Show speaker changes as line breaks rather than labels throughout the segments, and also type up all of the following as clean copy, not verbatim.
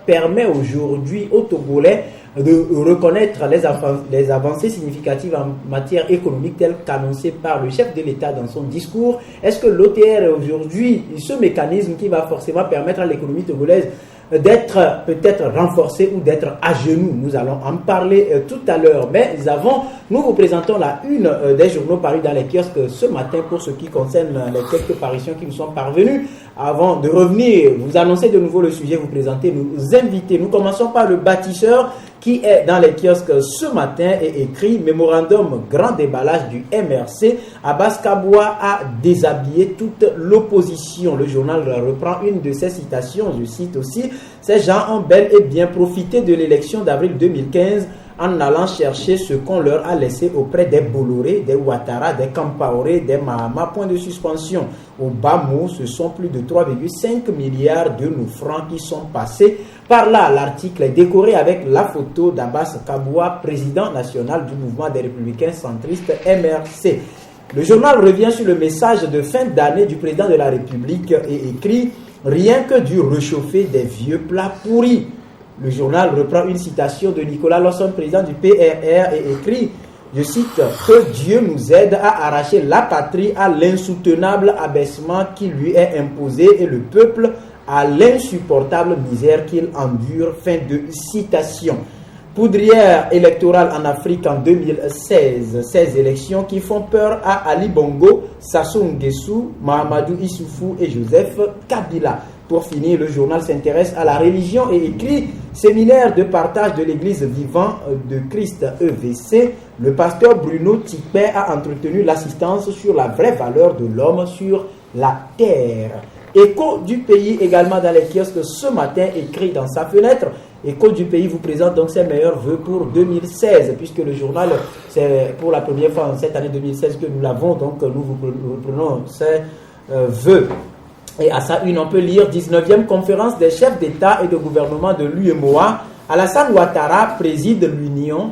permet aujourd'hui aux Togolais de reconnaître les avancées significatives en matière économique telles qu'annoncées par le chef de l'État dans son discours. Est-ce que l'OTR est aujourd'hui ce mécanisme qui va forcément permettre à l'économie togolaise d'être peut-être renforcée ou d'être à genoux? Nous allons en parler tout à l'heure. Mais nous vous présentons la une des journaux parus dans les kiosques ce matin pour ce qui concerne les quelques parutions qui nous sont parvenues. Avant de revenir, vous annoncer de nouveau le sujet, vous présenter nos invités. Nous commençons par le bâtisseur qui est dans les kiosques ce matin et écrit « Mémorandum grand déballage du MRC. Abbas Kaboua a déshabillé toute l'opposition ». Le journal reprend une de ses citations, je cite aussi « Ces gens ont bel et bien profité de l'élection d'avril 2015 en allant chercher ce qu'on leur a laissé auprès des Bolloré, des Ouattara, des Kampaoré, des Mahama. Point de suspension. Au bas mot, ce sont plus de 3,5 milliards de nos francs qui sont passés par là. L'article est décoré avec la photo d'Abbas Kaboua, président national du mouvement des Républicains centristes MRC. Le journal revient sur le message de fin d'année du président de la République et écrit « Rien que du réchauffé des vieux plats pourris ». Le journal reprend une citation de Nicolas Lawson, président du PRR, et écrit, je cite, « Que Dieu nous aide à arracher la patrie à l'insoutenable abaissement qui lui est imposé et le peuple à l'insupportable misère qu'il endure. » Fin de citation. Poudrière électorale en Afrique en 2016. Ces élections qui font peur à Ali Bongo, Sassou Nguesso, Mahamadou Issoufou et Joseph Kabila. Pour finir, le journal s'intéresse à la religion et écrit « Séminaire de partage de l'église vivant de Christ EVC ». Le pasteur Bruno Tipé a entretenu l'assistance sur la vraie valeur de l'homme sur la terre. Écho du pays également dans les kiosques ce matin, écrit dans sa fenêtre. Écho du pays vous présente donc ses meilleurs vœux pour 2016, puisque le journal, c'est pour la première fois en cette année 2016 que nous l'avons, donc nous vous reprenons ses vœux. Et à sa une, on peut lire 19e conférence des chefs d'État et de gouvernement de l'UEMOA. Alassane Ouattara préside l'Union.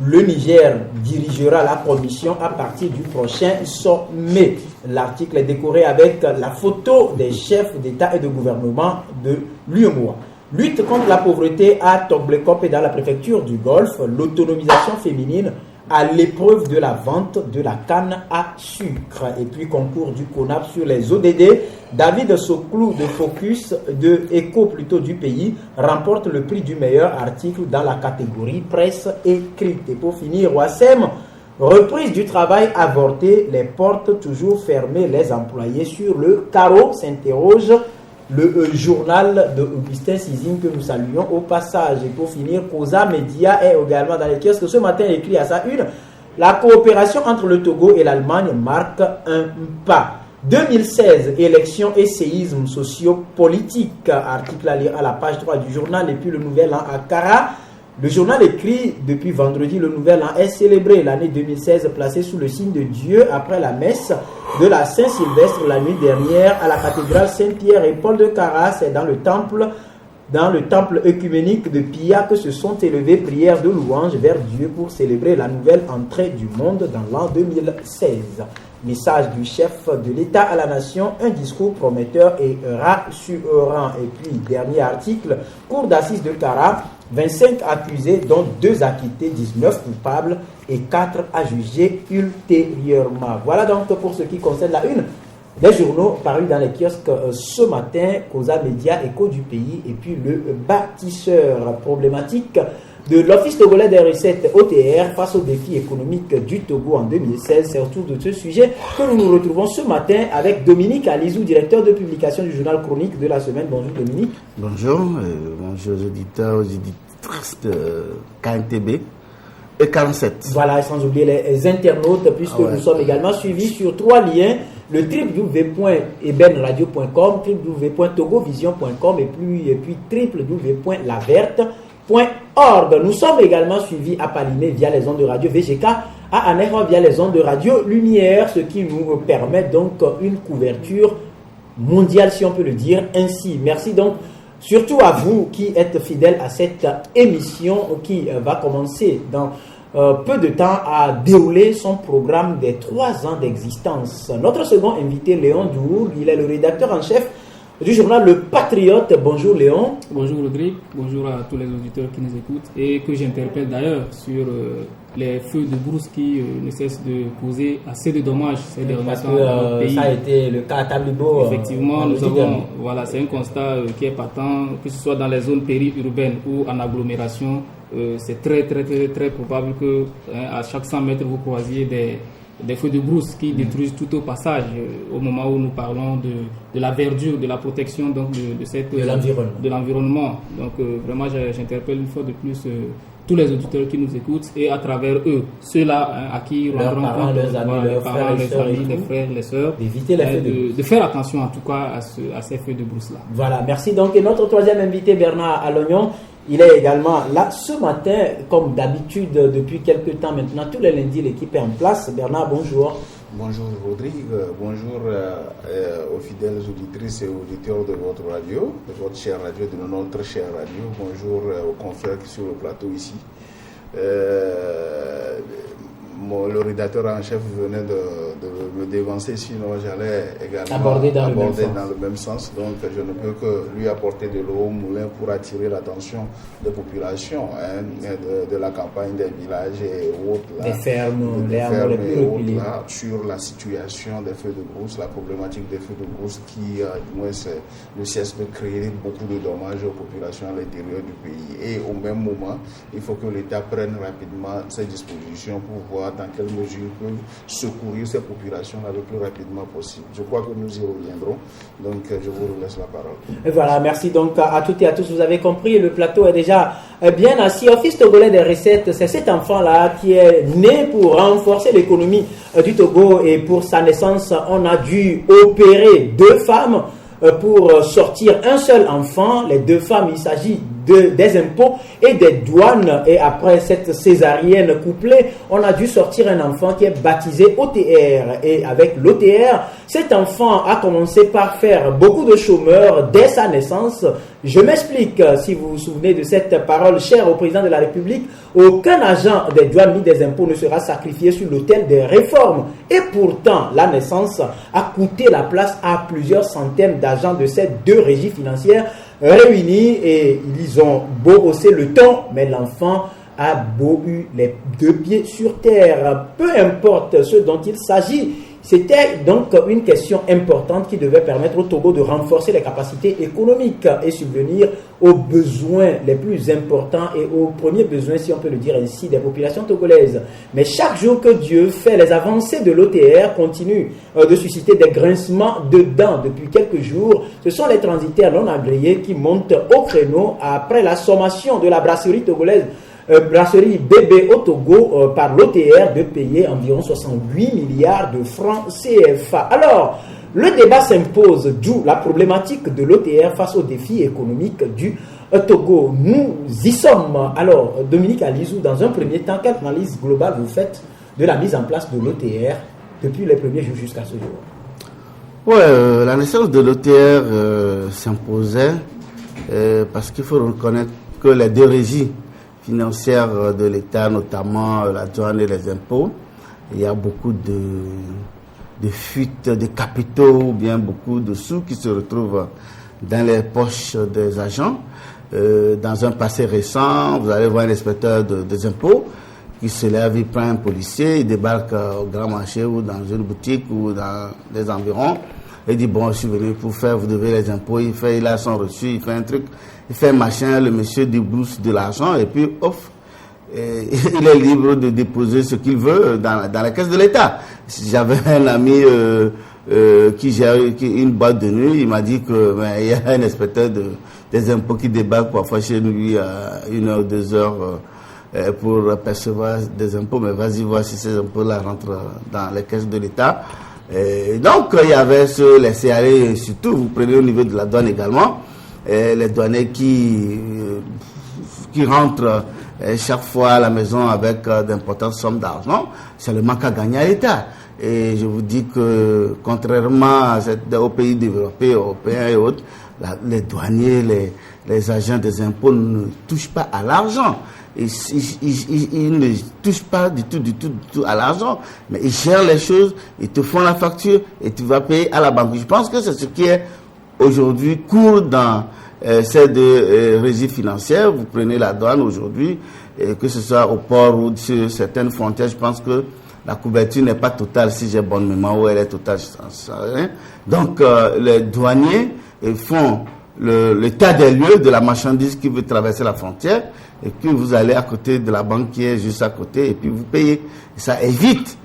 Le Niger dirigera la commission à partir du prochain sommet. L'article est décoré avec la photo des chefs d'État et de gouvernement de l'UEMOA. Lutte contre la pauvreté à Toblekop et dans la préfecture du Golfe. L'autonomisation féminine à l'épreuve de la vente de la canne à sucre. Et puis concours du CONAP sur les ODD. David Soclou de Focus, de Écho plutôt du pays, remporte le prix du meilleur article dans la catégorie presse écrite. Et pour finir, Ouassem, reprise du travail avorté, les portes toujours fermées, les employés sur le carreau, s'interroge le journal de Augustin Sizine que nous saluons au passage. Et pour finir, Causa Media est également dans les kiosques. Ce matin, écrit à sa une, la coopération entre le Togo et l'Allemagne marque un pas. 2016, élections et séismes sociopolitiques. Article à lire à la page 3 du journal. Et puis le Nouvel An à Kara. Le journal écrit depuis vendredi, le Nouvel An est célébré. L'année 2016 placée sous le signe de Dieu après la messe de la Saint-Sylvestre la nuit dernière à la cathédrale Saint-Pierre et Paul de Kara. C'est dans le temple œcuménique de Pia que se sont élevées prières de louange vers Dieu pour célébrer la nouvelle entrée du monde dans l'an 2016. Message du chef de l'État à la nation, un discours prometteur et rassurant. Et puis, dernier article, cour d'assises de Kara, 25 accusés, dont 2 acquittés, 19 coupables et 4 à juger ultérieurement. Voilà donc pour ce qui concerne la une des journaux parus dans les kiosques ce matin, Causa Média, Écho du pays, et puis le bâtisseur. Problématique de l'Office togolais des recettes OTR face aux défis économiques du Togo en 2016. C'est autour de ce sujet que nous nous retrouvons ce matin avec Dominique Alizou, directeur de publication du journal chronique de la semaine. Bonjour Dominique.
Bonjour, bonjour aux auditeurs, aux éditrices de KNTB et 47.
Voilà, sans oublier les internautes, puisque nous sommes également suivis sur 3 liens, le www.ebenradio.com, www.togovision.com et puis www.laverte.org. Nous sommes également suivis à Palimé via les ondes de radio VGK, à Anéra via les ondes de radio Lumière, ce qui nous permet donc une couverture mondiale, si on peut le dire ainsi. Merci donc surtout à vous qui êtes fidèles à cette émission qui va commencer dans peu de temps à dérouler son programme des 3 ans d'existence. Notre second invité, Léon Dour, il est le rédacteur en chef du journal Le Patriote. Bonjour Léon.
Bonjour Rodrigue, bonjour à tous les auditeurs qui nous écoutent et que j'interpelle d'ailleurs sur les feux de brousse qui ne cessent de causer assez de dommages ces derniers temps dans le pays.
Ça a été le cas à Tablibo.
Effectivement, c'est un constat qui est patent, que ce soit dans les zones périurbaines ou en agglomération. C'est très probable que à chaque 100 mètres vous croisiez des feux de brousse qui détruisent tout au passage au moment où nous parlons de la verdure, de la protection donc de l'environnement. Donc vraiment j'interpelle une fois de plus tous les auditeurs qui nous écoutent et à travers eux, ceux-là à qui rendront compte,
leurs amis,
les frères, les sœurs,
d'éviter les feux
de faire attention en tout cas à ces feux de brousse-là.
Voilà, merci. Donc et notre troisième invité, Bernard Alognon, il est également là ce matin, comme d'habitude depuis quelques temps maintenant. Tous les lundis, l'équipe est en place. Bernard, bonjour.
Bonjour Rodrigue, bonjour aux fidèles auditrices et auditeurs de votre radio, de votre chère radio, de notre chère radio. Bonjour aux confrères qui sont sur le plateau ici. Le rédacteur en chef venait de me dévancer, sinon j'allais également aborder dans le même sens. Donc je ne peux que lui apporter de l'eau au moulin pour attirer l'attention des populations de la campagne, des villages et autres.
Des fermes
et autres là, sur la situation des feux de brousse, la problématique des feux de brousse qui ne cesse de créer beaucoup de dommages aux populations à l'intérieur du pays. Et au même moment, il faut que l'État prenne rapidement ses dispositions pour voir dans quelle mesure ils peuvent secourir ces populations le plus rapidement possible. Je crois que nous y reviendrons. Donc, je vous laisse la parole.
Et voilà, merci donc à toutes et à tous. Vous avez compris, le plateau est déjà bien assis. Office togolais des recettes, c'est cet enfant-là qui est né pour renforcer l'économie du Togo et pour sa naissance, on a dû opérer 2 femmes pour sortir un seul enfant. Les 2 femmes, il s'agit des impôts et des douanes. Et après cette césarienne couplée, on a dû sortir un enfant qui est baptisé OTR. Et avec l'OTR, cet enfant a commencé par faire beaucoup de chômeurs dès sa naissance. Je m'explique, si vous vous souvenez de cette parole chère au président de la République, aucun agent des douanes ni des impôts ne sera sacrifié sur l'autel des réformes. Et pourtant, la naissance a coûté la place à plusieurs centaines d'agents de ces 2 régies financières réunis et ils ont beau hausser le ton, mais l'enfant a beau eu les 2 pieds sur terre. Peu importe ce dont il s'agit, c'était donc une question importante qui devait permettre au Togo de renforcer les capacités économiques et subvenir aux besoins les plus importants et aux premiers besoins, si on peut le dire ainsi, des populations togolaises. Mais chaque jour que Dieu fait, les avancées de l'OTR continuent de susciter des grincements de dents. Depuis quelques jours, ce sont les transitaires non agréés qui montent au créneau après la sommation de la brasserie togolaise brasserie BB au Togo par l'OTR de payer environ 68 milliards de francs CFA. Alors, le débat s'impose, d'où la problématique de l'OTR face aux défis économiques du Togo. Nous y sommes. Alors, Dominique Alizou, dans un premier temps, quelle analyse globale vous faites de la mise en place de l'OTR depuis les premiers jours jusqu'à ce jour?
La naissance de l'OTR s'imposait parce qu'il faut reconnaître que les 2 régies financières de l'État, notamment la douane et les impôts, il y a beaucoup de fuites de capitaux ou bien beaucoup de sous qui se retrouvent dans les poches des agents. Dans un passé récent, vous allez voir un inspecteur des impôts qui se lève, il prend un policier, il débarque au grand marché ou dans une boutique ou dans les environs et dit bon, je suis venu pour faire, vous devez les impôts, il a son reçu, il fait un truc, il fait un machin, le monsieur débouche de l'argent et puis off, il est libre de déposer ce qu'il veut dans la caisse de l'État. J'avais un ami qui gère une boîte de nuit, il m'a dit que il y a un inspecteur des impôts qui débarque parfois chez lui à 1 heure, 2 heures pour percevoir des impôts, mais vas-y voir si ces impôts-là rentrent dans les caisses de l'État. Et donc il y avait ce laisser aller, surtout vous prenez au niveau de la douane également, les douaniers qui rentrent chaque fois à la maison avec d'importantes sommes d'argent, c'est le manque à gagner à l'État. Et je vous dis que contrairement aux pays développés, européens et autres, les douaniers, les agents des impôts ne touchent pas à l'argent. Ils ne touchent pas du tout à l'argent, mais ils gèrent les choses, ils te font la facture et tu vas payer à la banque. Je pense que c'est ce qui est aujourd'hui courent dans ces deux régies financières. Vous prenez la douane aujourd'hui, que ce soit au port ou sur certaines frontières, je pense que la couverture n'est pas totale, si j'ai bonne mémoire, ou elle est totale, je ne sais rien. Donc, les douaniers font l'état des lieux de la marchandise qui veut traverser la frontière, et puis vous allez à côté de la banque qui est juste à côté, et puis vous payez. Et ça évite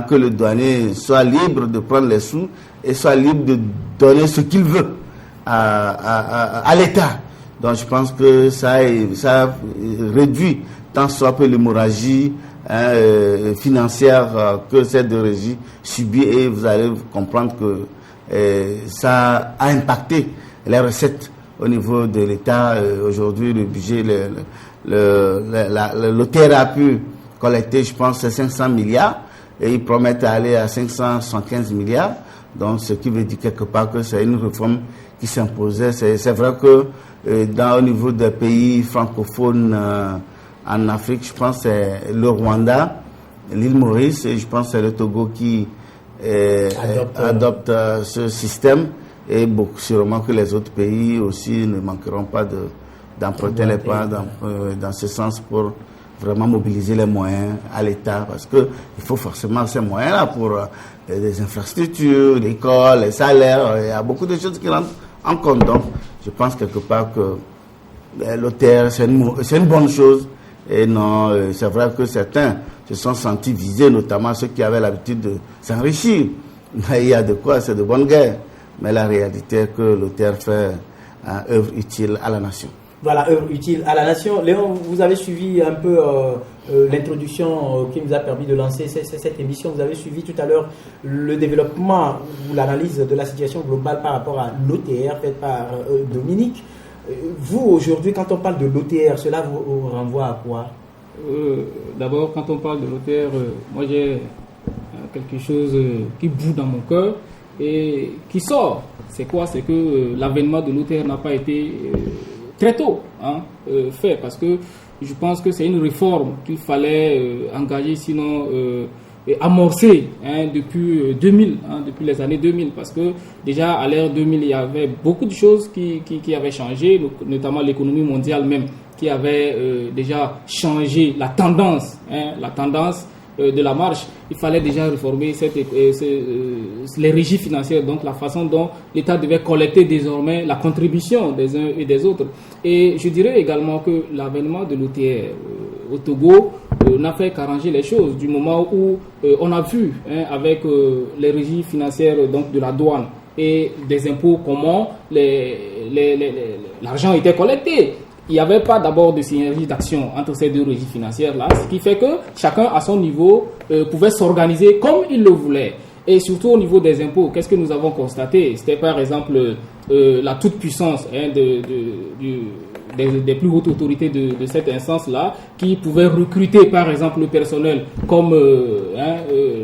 que le douanier soit libre de prendre les sous et soit libre de donner ce qu'il veut à l'État. Donc je pense que ça réduit tant soit peu l'hémorragie financière que cette deux régies subit, et vous allez comprendre que ça a impacté les recettes au niveau de l'État. Aujourd'hui, le budget, l'OTR a pu collecter, je pense, 500 milliards, et ils promettent d'aller à 575 milliards. Donc, ce qui veut dire quelque part que c'est une réforme qui s'imposait. C'est vrai que au niveau des pays francophones en Afrique, je pense que c'est le Rwanda, l'île Maurice, et je pense que c'est le Togo qui adopte ce système. Et sûrement que les autres pays aussi ne manqueront pas d'emprunter les pas dans ce sens pour vraiment mobiliser les moyens à l'État, parce que il faut forcément ces moyens-là pour les infrastructures, l'école, les salaires. Il y a beaucoup de choses qui rentrent en compte. Donc, je pense quelque part que l'OTR, c'est une bonne chose. Et non, c'est vrai que certains se sont sentis visés, notamment ceux qui avaient l'habitude de s'enrichir. Mais il y a de quoi, c'est de bonne guerre. Mais la réalité est que l'OTR fait œuvre utile à la nation.
Voilà, œuvre utile à la nation. Léon, vous avez suivi un peu l'introduction qui nous a permis de lancer cette émission. Vous avez suivi tout à l'heure le développement ou l'analyse de la situation globale par rapport à l'OTR faite par Dominique. Vous, aujourd'hui, quand on parle de l'OTR, cela vous renvoie à quoi?
D'abord, quand on parle de l'OTR, moi j'ai quelque chose qui bout dans mon cœur et qui sort. C'est quoi? C'est que l'avènement de l'OTR n'a pas été très tôt fait, parce que je pense que c'est une réforme qu'il fallait engager, sinon amorcer depuis 2000, depuis les années 2000, parce que déjà à l'ère 2000, il y avait beaucoup de choses qui avaient changé, notamment l'économie mondiale même, qui avait déjà changé la tendance de la marche. Il fallait déjà réformer les régies financières, donc la façon dont l'État devait collecter désormais la contribution des uns et des autres. Et je dirais également que l'avènement de l'OTR au Togo n'a fait qu'arranger les choses, du moment où on a vu avec les régies financières donc de la douane et des impôts comment l'argent était collecté. Il n'y avait pas d'abord de synergie d'action entre ces deux régies financières-là, ce qui fait que chacun à son niveau pouvait s'organiser comme il le voulait. Et surtout au niveau des impôts, qu'est-ce que nous avons constaté? C'était par exemple la toute-puissance des plus hautes autorités de cette instance-là, qui pouvaient recruter par exemple le personnel comme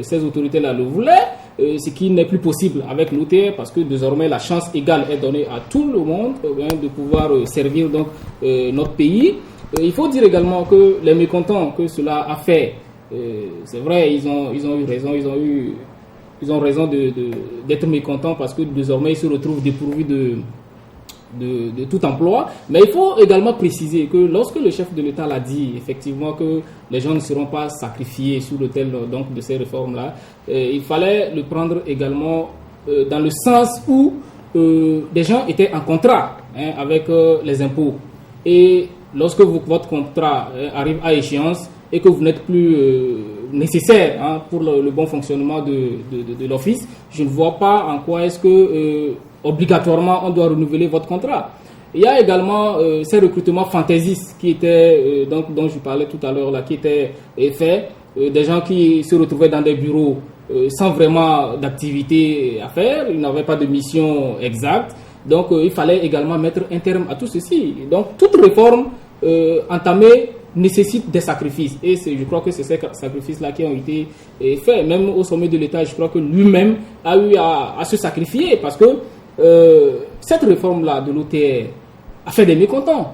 ces autorités-là le voulaient. Ce qui n'est plus possible avec l'OTR, parce que désormais la chance égale est donnée à tout le monde de pouvoir servir donc notre pays. Il faut dire également que les mécontents que cela a fait, c'est vrai, ils ont eu raison, ils ont raison d'être mécontents, parce que désormais ils se retrouvent dépourvus de tout emploi. Mais il faut également préciser que lorsque le chef de l'État l'a dit, effectivement, que les gens ne seront pas sacrifiés sous l'autel donc de ces réformes-là, il fallait le prendre également dans le sens où des gens étaient en contrat avec les impôts. Et lorsque votre contrat arrive à échéance et que vous n'êtes plus nécessaire pour le bon fonctionnement de l'office, je ne vois pas en quoi est-ce que obligatoirement on doit renouveler votre contrat. Il y a également ces recrutements fantaisistes qui étaient dont je parlais tout à l'heure là, qui étaient faits, des gens qui se retrouvaient dans des bureaux sans vraiment d'activité à faire, ils n'avaient pas de mission exacte. Donc il fallait également mettre un terme à tout ceci. Donc toute réforme entamée nécessite des sacrifices, et je crois que c'est ces sacrifices-là qui ont été faits. Même au sommet de l'État, je crois que lui-même a eu à se sacrifier, parce que cette réforme-là de l'OTR a fait des mécontents,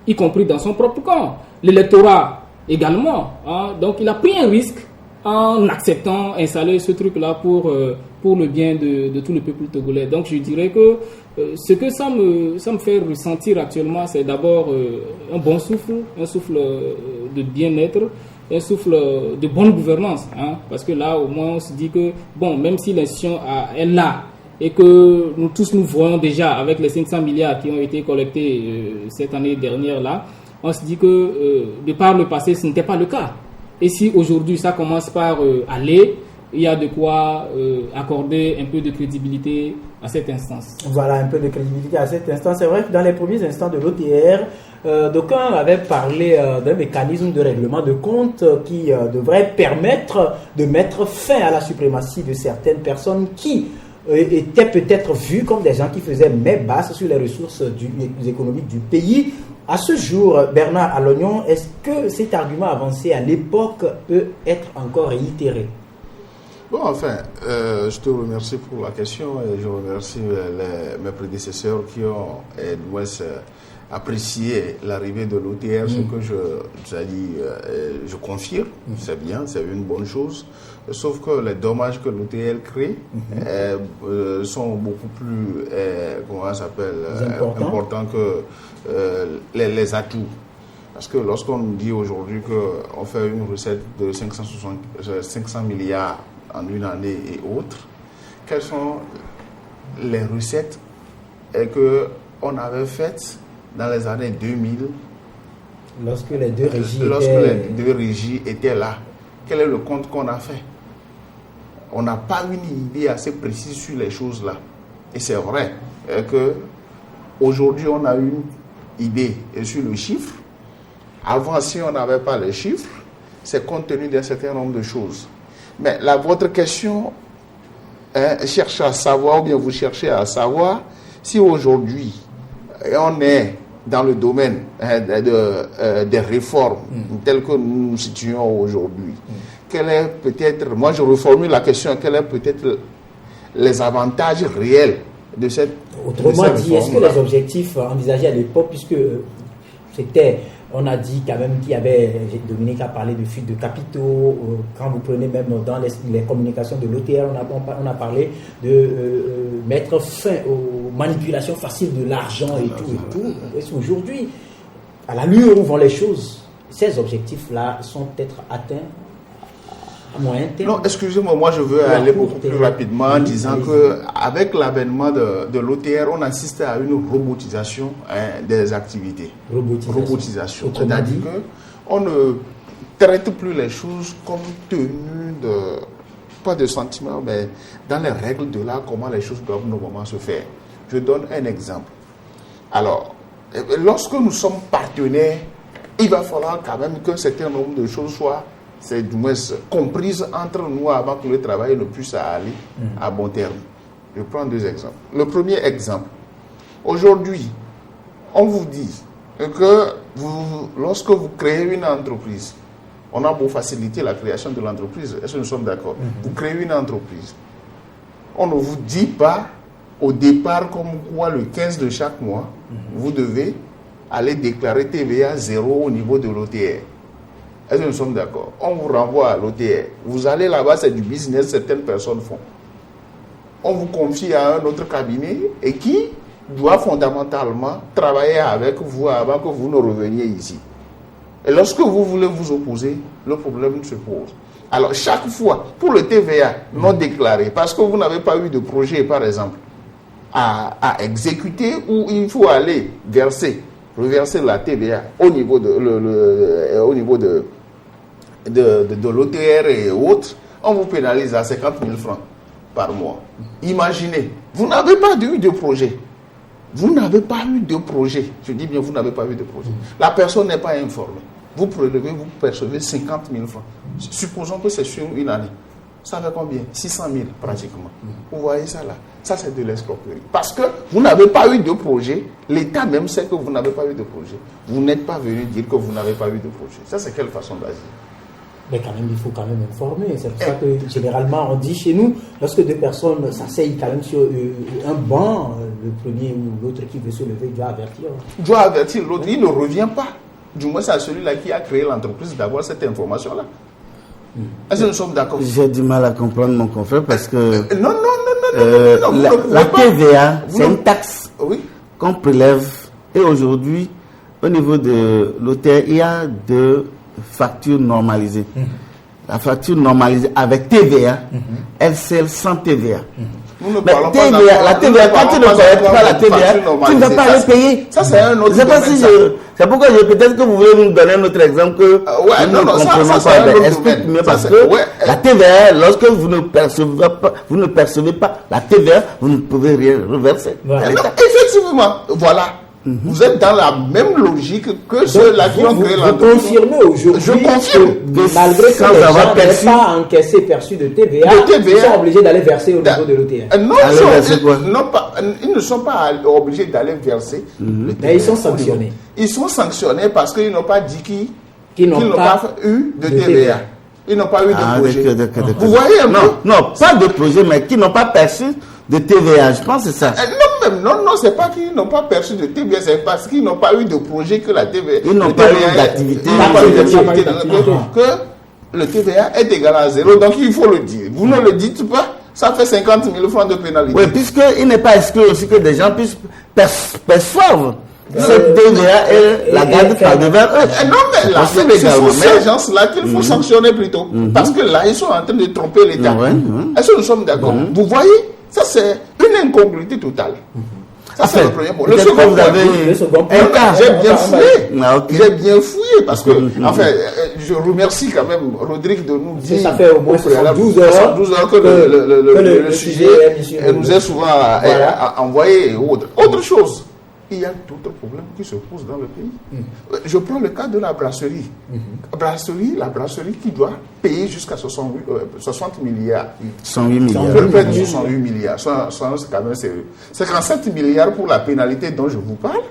y compris dans son propre camp. L'électorat également. Donc il a pris un risque en acceptant installer ce truc-là pour le bien de tout le peuple togolais. Donc je dirais que ce que ça me fait ressentir actuellement, c'est d'abord un bon souffle, un souffle de bien-être, un souffle de bonne gouvernance, hein, parce que là au moins on se dit que bon, même si l'institution est là et que nous tous nous voyons déjà avec les 500 milliards qui ont été collectés cette année dernière là, on se dit que de par le passé ce n'était pas le cas. Et si aujourd'hui ça commence par aller, il y a de quoi accorder un peu de crédibilité à cette instance.
Voilà, un peu de crédibilité à cette instance. C'est vrai que dans les premiers instants de l'OTR, d'aucuns avaient parlé d'un mécanisme de règlement de compte qui devrait permettre de mettre fin à la suprématie de certaines personnes qui étaient peut-être vues comme des gens qui faisaient main basse sur les ressources économiques du pays. À ce jour, Bernard Alognon, est-ce que cet argument avancé à l'époque peut être encore réitéré?
Bon, enfin, je te remercie pour la question et je remercie mes prédécesseurs qui ont apprécié l'arrivée de l'OTR, ce que je confirme, c'est bien, c'est une bonne chose, sauf que les dommages que l'OTR crée sont beaucoup plus importants que les atouts. Parce que lorsqu'on nous dit aujourd'hui qu'on fait une recette de 500 milliards en une année et autres, quelles sont les recettes qu'on avait faites dans les années 2000
lorsque les deux
régies étaient là? Quel est le compte qu'on a fait? On n'a pas une idée assez précise sur les choses là. Et c'est vrai que aujourd'hui on a une idée sur le chiffre. Avant, si on n'avait pas les chiffres, c'est compte tenu d'un certain nombre de choses. Mais votre question cherche à savoir, ou bien vous cherchez à savoir, si aujourd'hui on est dans le domaine des réformes telles que nous nous situons aujourd'hui, quel est peut-être, moi je reformule la question, quels sont peut-être les avantages réels de cette
Autrement dit, est-ce que les objectifs envisagés à l'époque, puisque c'était, on a dit quand même qu'il y avait, Dominique a parlé de fuite de capitaux, quand vous prenez même dans les communications de l'OTR, on a parlé de mettre fin aux manipulations faciles de l'argent et tout. Est-ce qu'aujourd'hui, à l'allure où vont les choses, ces objectifs-là sont peut-être atteints à moyen terme?
Non, excusez-moi, moi je veux aller beaucoup plus rapidement en disant qu'avec l'avènement de l'OTR, on assiste à une robotisation des activités. Robotisation. C'est-à-dire qu'on ne traite plus les choses comme tenues pas de sentiments, mais dans les règles de l'art, comment les choses doivent normalement se faire. Je donne un exemple. Alors, lorsque nous sommes partenaires, il va falloir quand même qu'un certain nombre de choses soient du moins comprise entre nous avant que le travail ne puisse aller à bon terme. Je prends deux exemples. Le premier exemple, aujourd'hui, on vous dit que lorsque vous créez une entreprise, on a beau faciliter la création de l'entreprise, est-ce que nous sommes d'accord? Vous créez une entreprise, on ne vous dit pas au départ comme quoi le 15 de chaque mois, vous devez aller déclarer TVA 0 au niveau de l'OTR. Est-ce que nous sommes d'accord? On vous renvoie à l'OTR. Vous allez là-bas, c'est du business, certaines personnes font. On vous confie à un autre cabinet et qui doit fondamentalement travailler avec vous avant que vous ne reveniez ici. Et lorsque vous voulez vous opposer, le problème se pose. Alors, chaque fois, pour le TVA non déclaré, parce que vous n'avez pas eu de projet, par exemple, à exécuter, où il faut aller reverser la TVA au niveau de l'OTR et autres, on vous pénalise à 50 000 francs par mois. Imaginez, vous n'avez pas eu de projet. Vous n'avez pas eu de projet. Je dis bien, vous n'avez pas eu de projet. La personne n'est pas informée. Vous percevez 50 000 francs. Supposons que c'est sur une année. Ça fait combien? 600 000 pratiquement. Vous voyez ça là? Ça c'est de l'escroquerie. Parce que vous n'avez pas eu de projet. L'État même sait que vous n'avez pas eu de projet. Vous n'êtes pas venu dire que vous n'avez pas eu de projet. Ça c'est quelle façon d'agir?
Mais quand même, il faut quand même informer. C'est pour ça que généralement on dit chez nous, lorsque deux personnes s'asseyent quand même sur un banc, le premier ou l'autre qui veut se lever doit avertir.
Doit avertir l'autre, il ne revient pas. Du moins c'est à celui-là qui a créé l'entreprise d'avoir cette information-là. Est-ce que nous sommes d'accord?
J'ai du mal à comprendre mon confrère parce que
Non.
la TVA, c'est une taxe
Oui.
qu'on prélève. Et aujourd'hui, au niveau de l'OTR, il y a deux factures normalisées. La facture normalisée avec TVA, elle c'est sans TVA. Mais TVA, la TVA, quand tu ne collectes pas la TVA, tu ne vas pas aller payer.
Ça, c'est un autre
domaine. C'est pourquoi peut-être que vous voulez nous donner un autre exemple que nous ne comprenons pas. Explique-moi parce que la TVA, lorsque vous ne percevez pas la TVA, vous ne pouvez rien reverser.
Effectivement, voilà. Vous êtes dans la même logique que ceux-là qui ont créé l'entreprise.
Vous confirmez aujourd'hui que malgré que les gens n'aient pas encaissé perçu de TVA, ils sont obligés d'aller verser au niveau de l'OTR.
Ils ne sont pas obligés d'aller verser.
Mais ils sont sanctionnés.
Ils sont sanctionnés parce qu'ils n'ont pas dit qu'ils n'ont pas eu de TVA. Ils n'ont pas eu de projet. Vous voyez un peu?
Non, pas de projet, mais qui n'ont pas perçu de TVA. Je pense que c'est ça.
Non, c'est pas qu'ils n'ont pas perçu de TVA, c'est parce qu'ils n'ont pas eu de projet que la TVA.
Ils n'ont pas eu d'activité.
Que le TVA est égal à 0. Donc il faut le dire. Vous ne le dites pas, ça fait 50 000 francs de pénalité.
Oui, puisqu'il n'est pas exclu aussi que des gens puissent percevoir cette TVA et la garde par devers eux.
Non, mais là, ce sont ces gens-là qu'il faut sanctionner plutôt. Parce que là, ils sont en train de tromper l'État. Est-ce que nous sommes d'accord? Vous voyez? Ça, c'est une incongruité totale. Ça, c'est le premier point. Le second point, j'ai bien fouillé parce que, enfin, je remercie quand même Rodrigue de nous dire.
Ça fait au moins 12 heures
que le sujet nous est souvent envoyé. Autre chose. Il y a d'autres problèmes qui se posent dans le pays. Je prends le cas de la brasserie. La brasserie qui doit payer jusqu'à 60 milliards.
108 milliards.
Je répète, 68 milliards. C'est quand même sérieux. 57 milliards pour la pénalité dont je vous parle.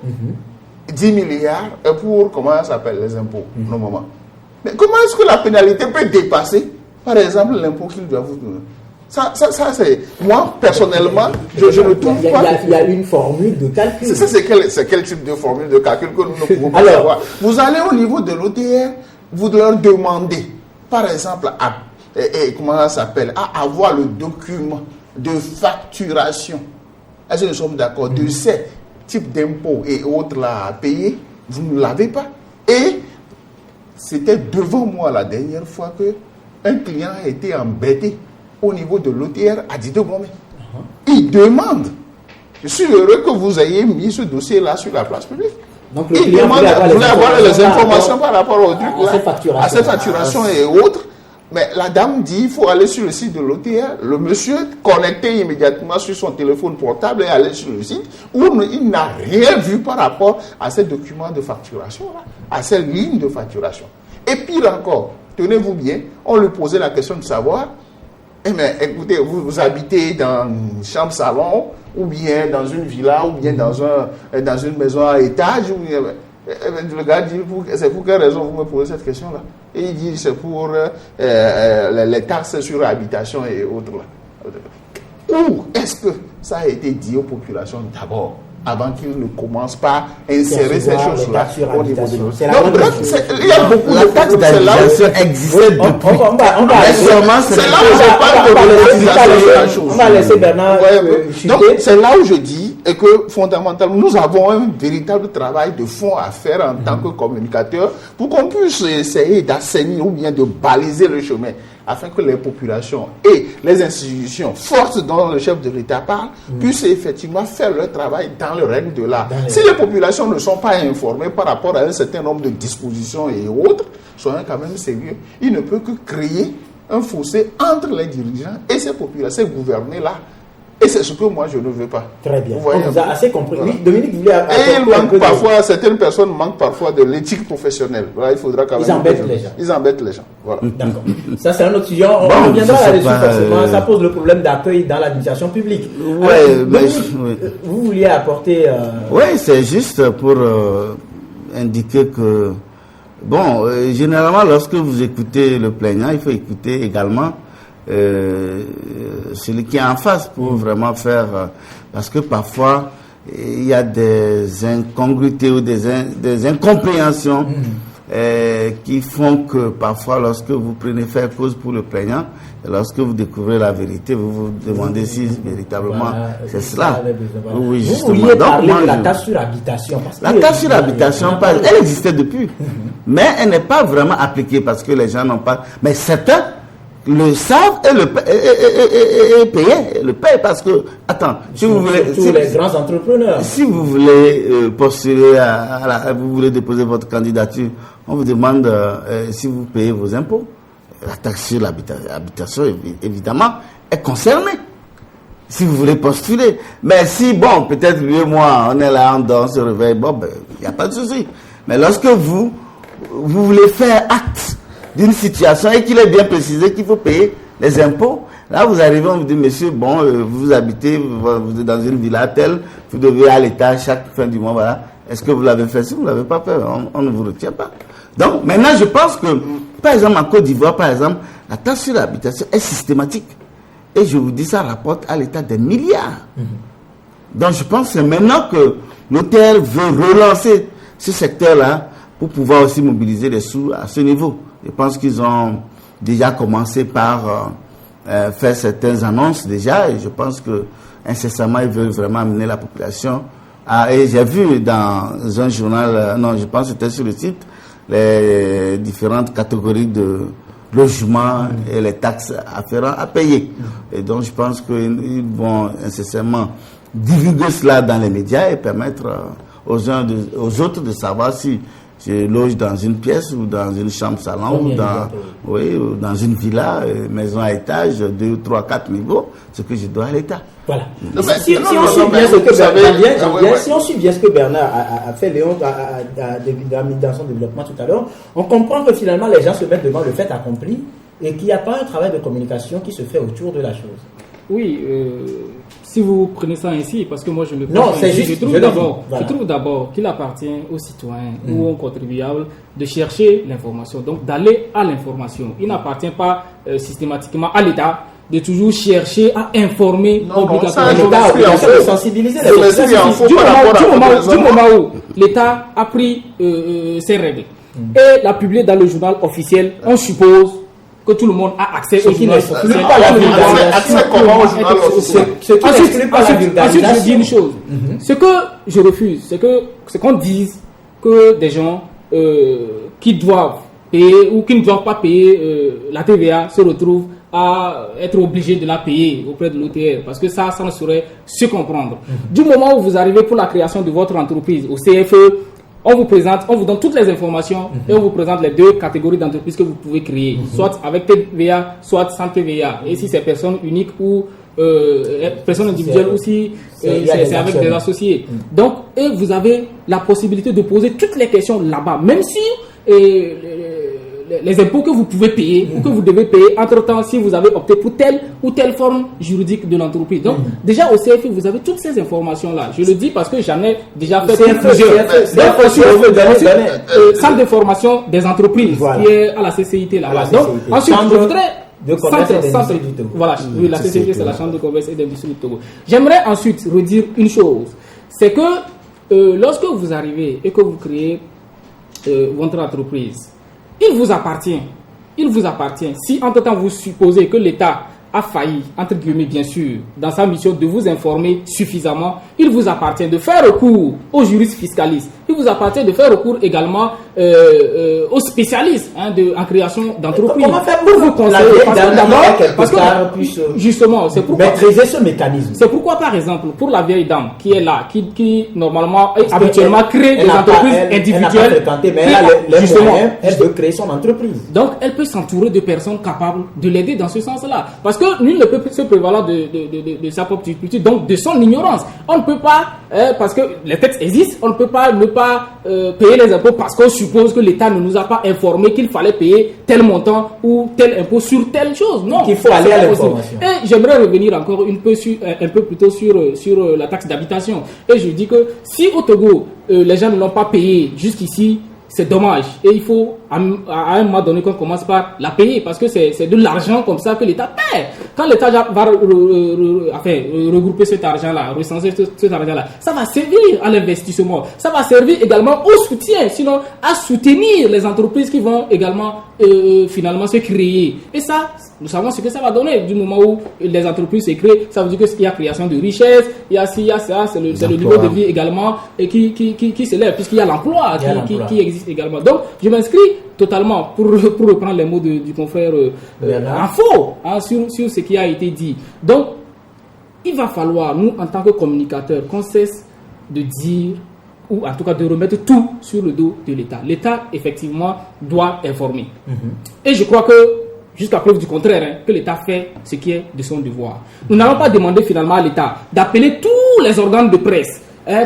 10 milliards pour, comment ça s'appelle, les impôts, normalement. Mais comment est-ce que la pénalité peut dépasser, par exemple, l'impôt qu'il doit vous donner? Ça c'est... Moi, personnellement, je ne trouve pas...
Il y a une formule de calcul.
C'est quel type de formule de calcul que nous ne pouvons pas savoir? Vous allez au niveau de l'OTR, vous leur demandez, par exemple, comment ça s'appelle, à avoir le document de facturation. Est-ce que nous sommes d'accord? De ces types d'impôts et autres là à payer, vous ne l'avez pas. Et c'était devant moi la dernière fois que un client a été embêté au niveau de l'OTR à Dido Gomé. Il demande. Je suis heureux que vous ayez mis ce dossier-là sur la place publique.
Donc, le client voulait
avoir les informations par rapport au truc à ces facturations et autres. Mais la dame dit il faut aller sur le site de l'OTR. Le monsieur connectait immédiatement sur son téléphone portable et aller sur le site où il n'a rien vu par rapport à ces documents de facturation-là, à ces lignes de facturation. Et pire encore, tenez-vous bien, on lui posait la question de savoir écoutez, vous habitez dans une chambre-salon, ou bien dans une villa, ou bien dans une maison à étage. Le gars dit, c'est pour quelle raison vous me posez cette question-là? Et il dit, c'est pour les taxes sur l'habitation et autres. Ou est-ce que ça a été dit aux populations d'abord, avant qu'ils ne commencent pas à insérer ces choses-là au niveau de l'eau? Donc, bref, il y a beaucoup de taxes d'habitation existent depuis.
On va laisser Bernard
donc, c'est là où je dis que fondamentalement, nous avons un véritable travail de fond à faire en tant que communicateur pour qu'on puisse essayer d'assainir ou bien de baliser le chemin afin que les populations et les institutions fortes dont le chef de l'État parle puissent effectivement faire leur travail dans le règne de l'art. Si les populations ne sont pas informées par rapport à un certain nombre de dispositions et autres, soyons quand même sérieux, il ne peut que créer un fossé entre les dirigeants et ces populations, ces gouvernés-là. Et c'est ce que moi je ne veux pas.
Très bien. On vous a assez compris. Oui, Dominique, vous voulez
certaines personnes manquent parfois de l'éthique professionnelle. Voilà, il faudra quand même. Ils embêtent les gens. Voilà.
D'accord. Ça, c'est un autre sujet. On reviendra là-dessus forcément. Ça pose le problème d'accueil dans l'administration publique. Vous vouliez apporter.
Oui, c'est juste pour indiquer que, généralement, lorsque vous écoutez le plaignant, il faut écouter également celui qui est en face pour vraiment faire, parce que parfois il y a des incongruités ou des incompréhensions qui font que parfois, lorsque vous prenez faire cause pour le plaignant, et lorsque vous découvrez la vérité, vous vous demandez si véritablement c'est cela.
Oui, justement. Vous vouliez parler de la taxe sur l'habitation.
La taxe sur l'habitation, elle existait depuis, mais elle n'est pas vraiment appliquée parce que les gens n'ont pas. Mais certains le savent et le payent parce que, attends, si vous voulez,
tous les grands entrepreneurs.
Si vous voulez postuler vous voulez déposer votre candidature, on vous demande si vous payez vos impôts. La taxe sur l'habitation, évidemment, est concernée. Si vous voulez postuler. Mais si, bon, peut-être lui et moi, on est là, on dort, on se réveille, bon, ben, il n'y a pas de souci. Mais lorsque vous voulez faire acte d'une situation et qu'il est bien précisé qu'il faut payer les impôts, là vous arrivez, on vous dit, monsieur, bon, vous habitez, vous êtes dans une villa telle, vous devez à l'État chaque fin du mois, voilà. Est-ce que vous l'avez fait? Si vous ne l'avez pas fait, on ne vous retient pas. Donc, maintenant, je pense que, par exemple, en Côte d'Ivoire, par exemple, la taxe sur l'habitation est systématique. Et je vous dis, ça rapporte à l'État des milliards. Donc, je pense que c'est maintenant que l'OTR veut relancer ce secteur-là pour pouvoir aussi mobiliser les sous à ce niveau. Je pense qu'ils ont déjà commencé par faire certaines annonces déjà, et je pense que incessamment ils veulent vraiment amener la population et j'ai vu dans un journal, non, je pense que c'était sur le site, les différentes catégories de logements et les taxes afférentes à payer. Et donc je pense qu'ils vont incessamment divulguer cela dans les médias et permettre aux autres de savoir si je loge dans une pièce ou dans une chambre salon ou dans une villa, maison à étage, 2, 3, 4 niveaux, ce que je dois à l'État.
Voilà. Si on suit bien ce que Bernard a fait, Léon dans son développement tout à l'heure, on comprend que finalement les gens se mettent devant le fait accompli et qu'il n'y a pas un travail de communication qui se fait autour de la chose.
Oui, si vous prenez ça ainsi, parce que moi je ne pense
pas. Non, c'est juste.
Je trouve d'abord qu'il appartient aux citoyens ou aux contribuables de chercher l'information, donc d'aller à l'information. Il n'appartient pas systématiquement à l'État de toujours chercher à informer obligatoirement.
L'État de sensibiliser les gens.
Du moment où l'État a pris ses règles et l'a publié dans le journal officiel, on suppose que tout le monde a accès au journal officiel. Ensuite, je dis une chose. Ce que je refuse, c'est qu'on dise que des gens qui doivent payer ou qui ne doivent pas payer la TVA se retrouvent à être obligés de la payer auprès de l'OTR, parce que ça ne saurait se comprendre. Du moment où vous arrivez pour la création de votre entreprise au CFE, on vous donne toutes les informations et on vous présente les deux catégories d'entreprises que vous pouvez créer, soit avec TVA, soit sans TVA. Et si c'est personne unique ou personne individuelle aussi, c'est avec des associés. Donc, et vous avez la possibilité de poser toutes les questions là-bas, même si les impôts que vous pouvez payer ou que vous devez payer entre-temps si vous avez opté pour telle ou telle forme juridique de l'entreprise. Donc, déjà au CFE, vous avez toutes ces informations-là. Je le dis parce que j'en ai déjà fait plusieurs. Centre de formation des entreprises qui est à la CCIT là-bas. Donc, ensuite, je voudrais...
de commerce et d'industrie du Togo.
Voilà, oui, la CCIT, c'est la Chambre de commerce et d'industrie du Togo. J'aimerais ensuite redire une chose. C'est que lorsque vous arrivez et que vous créez votre entreprise, il vous appartient. Si entre-temps vous supposez que l'État a failli, entre guillemets bien sûr, dans sa mission de vous informer suffisamment, il vous appartient de faire recours aux juristes fiscalistes. Il vous appartient de faire recours également aux spécialistes en création d'entreprises.
Comment faire pour vous conseiller
parce que justement, c'est pourquoi
maîtriser ce mécanisme.
C'est pourquoi, par exemple, pour la vieille dame qui est là, qui normalement habituellement crée des entreprises individuelles,
elle veut créer son entreprise.
Donc, elle peut s'entourer de personnes capables de l'aider dans ce sens-là. Parce que nul ne peut se prévaloir de sa propre culture, donc de son ignorance. On ne peut pas, parce que les textes existent, on ne peut pas ne pas payer les impôts parce qu'on suppose que l'État ne nous a pas informé qu'il fallait payer tel montant ou tel impôt sur telle chose. Non,
il faut aller à l'information.
Et j'aimerais revenir encore un peu plus tôt sur la taxe d'habitation. Et je dis que si au Togo, les gens ne l'ont pas payé jusqu'ici, c'est dommage. Et il faut, à un moment donné, qu'on commence par la payer, parce que c'est de l'argent comme ça que l'État paie. Quand l'État va regrouper cet argent-là, recenser cet argent-là, ça va servir à l'investissement. Ça va servir également au soutien, sinon à soutenir les entreprises qui vont également finalement se créer. Et ça, nous savons ce que ça va donner. Du moment où les entreprises se créent, ça veut dire qu'il y a création de richesse, il y a ci, il y a ça, c'est le niveau de vie également et qui s'élève, puisqu'il y a l'emploi qui existe également. Donc, je m'inscris totalement, pour reprendre les mots du confrère Info, sur ce qui a été dit. Donc, il va falloir, nous, en tant que communicateurs, qu'on cesse de dire, ou en tout cas de remettre tout sur le dos de l'État. L'État, effectivement, doit informer. Et je crois que, jusqu'à preuve du contraire, que l'État fait ce qui est de son devoir. Nous n'allons pas demander finalement à l'État d'appeler tous les organes de presse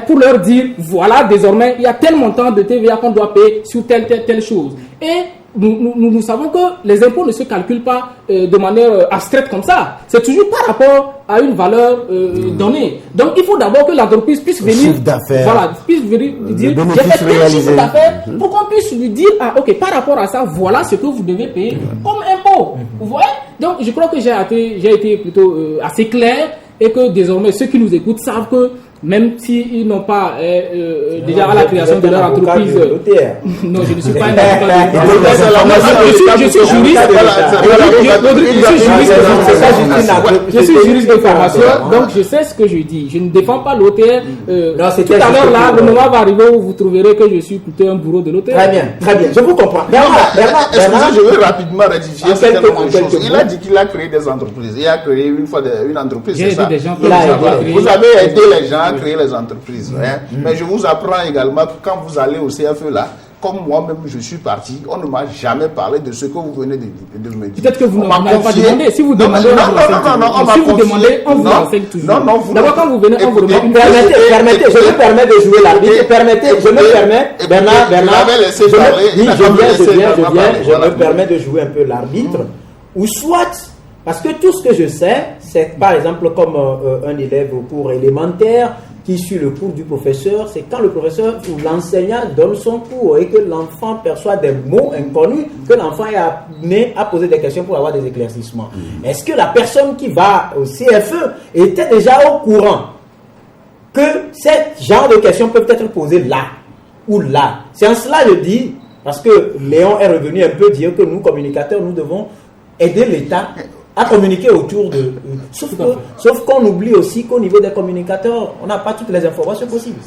pour leur dire, voilà, désormais, il y a tel montant de TVA qu'on doit payer sur telle chose. Et nous savons que les impôts ne se calculent pas de manière abstraite comme ça. C'est toujours par rapport à une valeur donnée. Donc, il faut d'abord que l'entreprise puisse venir, puisse venir dire, j'ai fait tel chiffre d'affaires, pour qu'on puisse lui dire, ah, ok, par rapport à ça, voilà ce que vous devez payer comme impôt. Vous voyez? Donc, je crois que j'ai été plutôt assez clair et que désormais, ceux qui nous écoutent savent que même s'ils n'ont pas déjà à la création de leur entreprise. Non, je ne suis pas un avocat de je suis juriste. Je suis juriste de formation, donc je sais ce que je dis. Je ne défends pas l'OTR. Tout à l'heure, là, le moment va arriver où vous trouverez que je suis plutôt un bourreau de l'OTR.
Très bien, je vous comprends.
Excusez, je veux rapidement rectifier certaines choses. Il a dit qu'il a créé des entreprises. Il a créé une fois une entreprise, c'est ça. Vous avez aidé les gens à créer les entreprises. Mais je vous apprends également que quand vous allez au CFE là, comme moi-même je suis parti, on ne m'a jamais parlé de ce que vous venez de me dire.
Peut-être que vous n'avez pas demandé. Si vous demandez, on vous enseigne toujours. D'abord, quand vous venez, on vous remet.
Permettez, je me permets de jouer l'arbitre. Je me permets de jouer un peu l'arbitre. Ou soit, parce que tout ce que je sais, c'est par exemple comme un élève au cours élémentaire qui suit le cours du professeur, c'est quand le professeur ou l'enseignant donne son cours et que l'enfant perçoit des mots inconnus, que l'enfant est amené à poser des questions pour avoir des éclaircissements. Est-ce que la personne qui va au CFE était déjà au courant que ce genre de questions peuvent être posées là ou là? C'est en cela je dis, parce que Léon est revenu un peu dire que nous, communicateurs, nous devons aider l'État à communiquer autour de... Sauf qu'on oublie aussi qu'au niveau des communicateurs, on n'a pas toutes les informations possibles.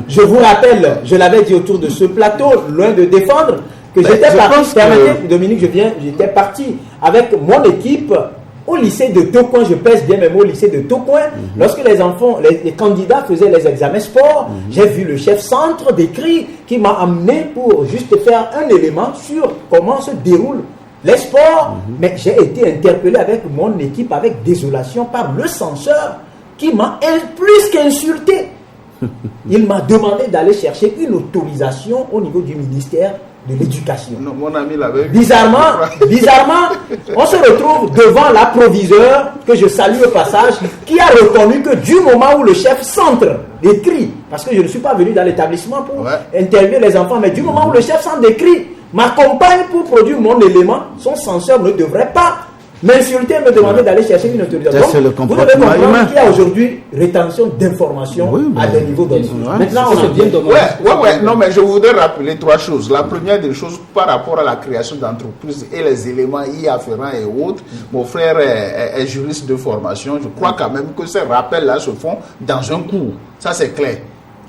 Je vous rappelle, je l'avais dit autour de ce plateau, loin de défendre, que j'étais parti, permettez, Dominique, j'étais parti avec mon équipe au lycée de Tocoin, je pèse bien mes mots, au lycée de Tocoin, lorsque les enfants, les candidats faisaient les examens sport, j'ai vu le chef centre d'écrit qui m'a amené pour juste faire un élément sur comment se déroule les sports, mais j'ai été interpellé avec mon équipe avec désolation par le censeur qui m'a plus qu'insulté. Il m'a demandé d'aller chercher une autorisation au niveau du ministère de l'Éducation.
Mon ami l'avait vu.
Bizarrement, on se retrouve devant l'approviseur, que je salue au passage, qui a reconnu que du moment où le chef centre d'écrit, parce que je ne suis pas venu dans l'établissement pour interviewer les enfants, mais du moment où le chef centre d'écrit m'accompagne pour produire mon élément, son censeur ne devrait pas m'insulter et me demander d'aller chercher une autorisation.
C'est le
vous devez comprendre qu'il y a aujourd'hui rétention d'informations à des niveaux donnés. Maintenant, on se dit
non, mais je voudrais rappeler trois choses. La première des choses, par rapport à la création d'entreprises et les éléments y afférents et autres, mon frère est juriste de formation. Je crois quand même que ces rappels-là se font dans un cours. Ça, c'est clair.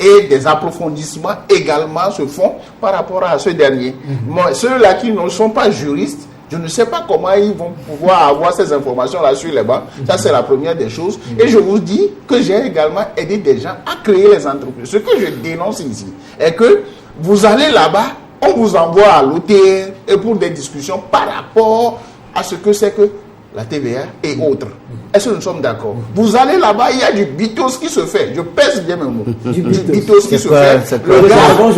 Et des approfondissements également se font par rapport à ce dernier. Moi, ceux-là qui ne sont pas juristes, je ne sais pas comment ils vont pouvoir avoir ces informations-là sur les bancs. Ça, c'est la première des choses. Et je vous dis que j'ai également aidé des gens à créer les entreprises. Ce que je dénonce ici est que vous allez là-bas, on vous envoie à l'OTR et pour des discussions par rapport à ce que c'est que la TVA et autres. Est-ce que nous sommes d'accord? Vous allez là-bas, il y a du bitos qui se fait. Je pèse bien mes mots. Du bitos qui se fait. Le gars, non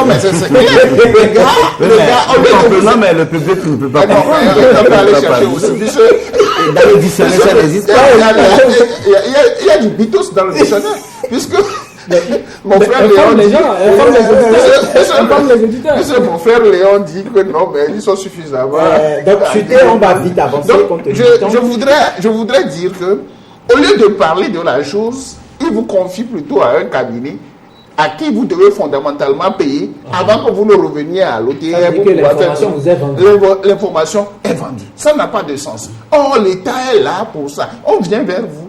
mais c'est le gars,
non mais le public ne peut pas
comprendre. On peut aller chercher aussi.
Dans le dictionnaire, ça n'existe pas.
Il y a du bitos dans le dictionnaire. Puisque Mon frère Léon dit...
Monsieur,
mon frère Léon dit que non, mais ils sont suffisamment...
donc, on va vite avancer.
Donc, je voudrais dire que, au lieu de parler de la chose, il vous confie plutôt à un cabinet à qui vous devez fondamentalement payer avant que vous ne reveniez à l'OTR. L'information est vendue. Ça n'a pas de sens. Or, l'État est là pour ça. On vient vers vous.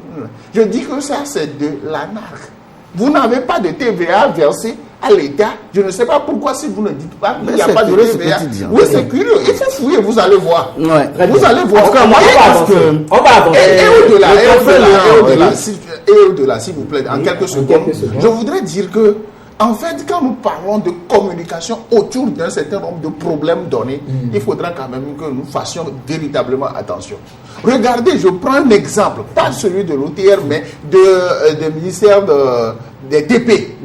Je dis que ça, c'est de l'anarchie. Vous n'avez pas de TVA versé à l'État. Je ne sais pas pourquoi, si vous ne dites pas qu'il n'y a pas de TVA. Oui, c'est curieux. Il faut fouiller, vous allez voir.
Ouais.
Vous allez voir.
On va avancer.
Et au-delà, s'il vous plaît, en quelques secondes, je voudrais dire que, en fait, quand nous parlons de communication autour d'un certain nombre de problèmes donnés, il faudra quand même que nous fassions véritablement attention. Regardez, je prends un exemple, pas celui de l'OTR, mais du ministère des TP,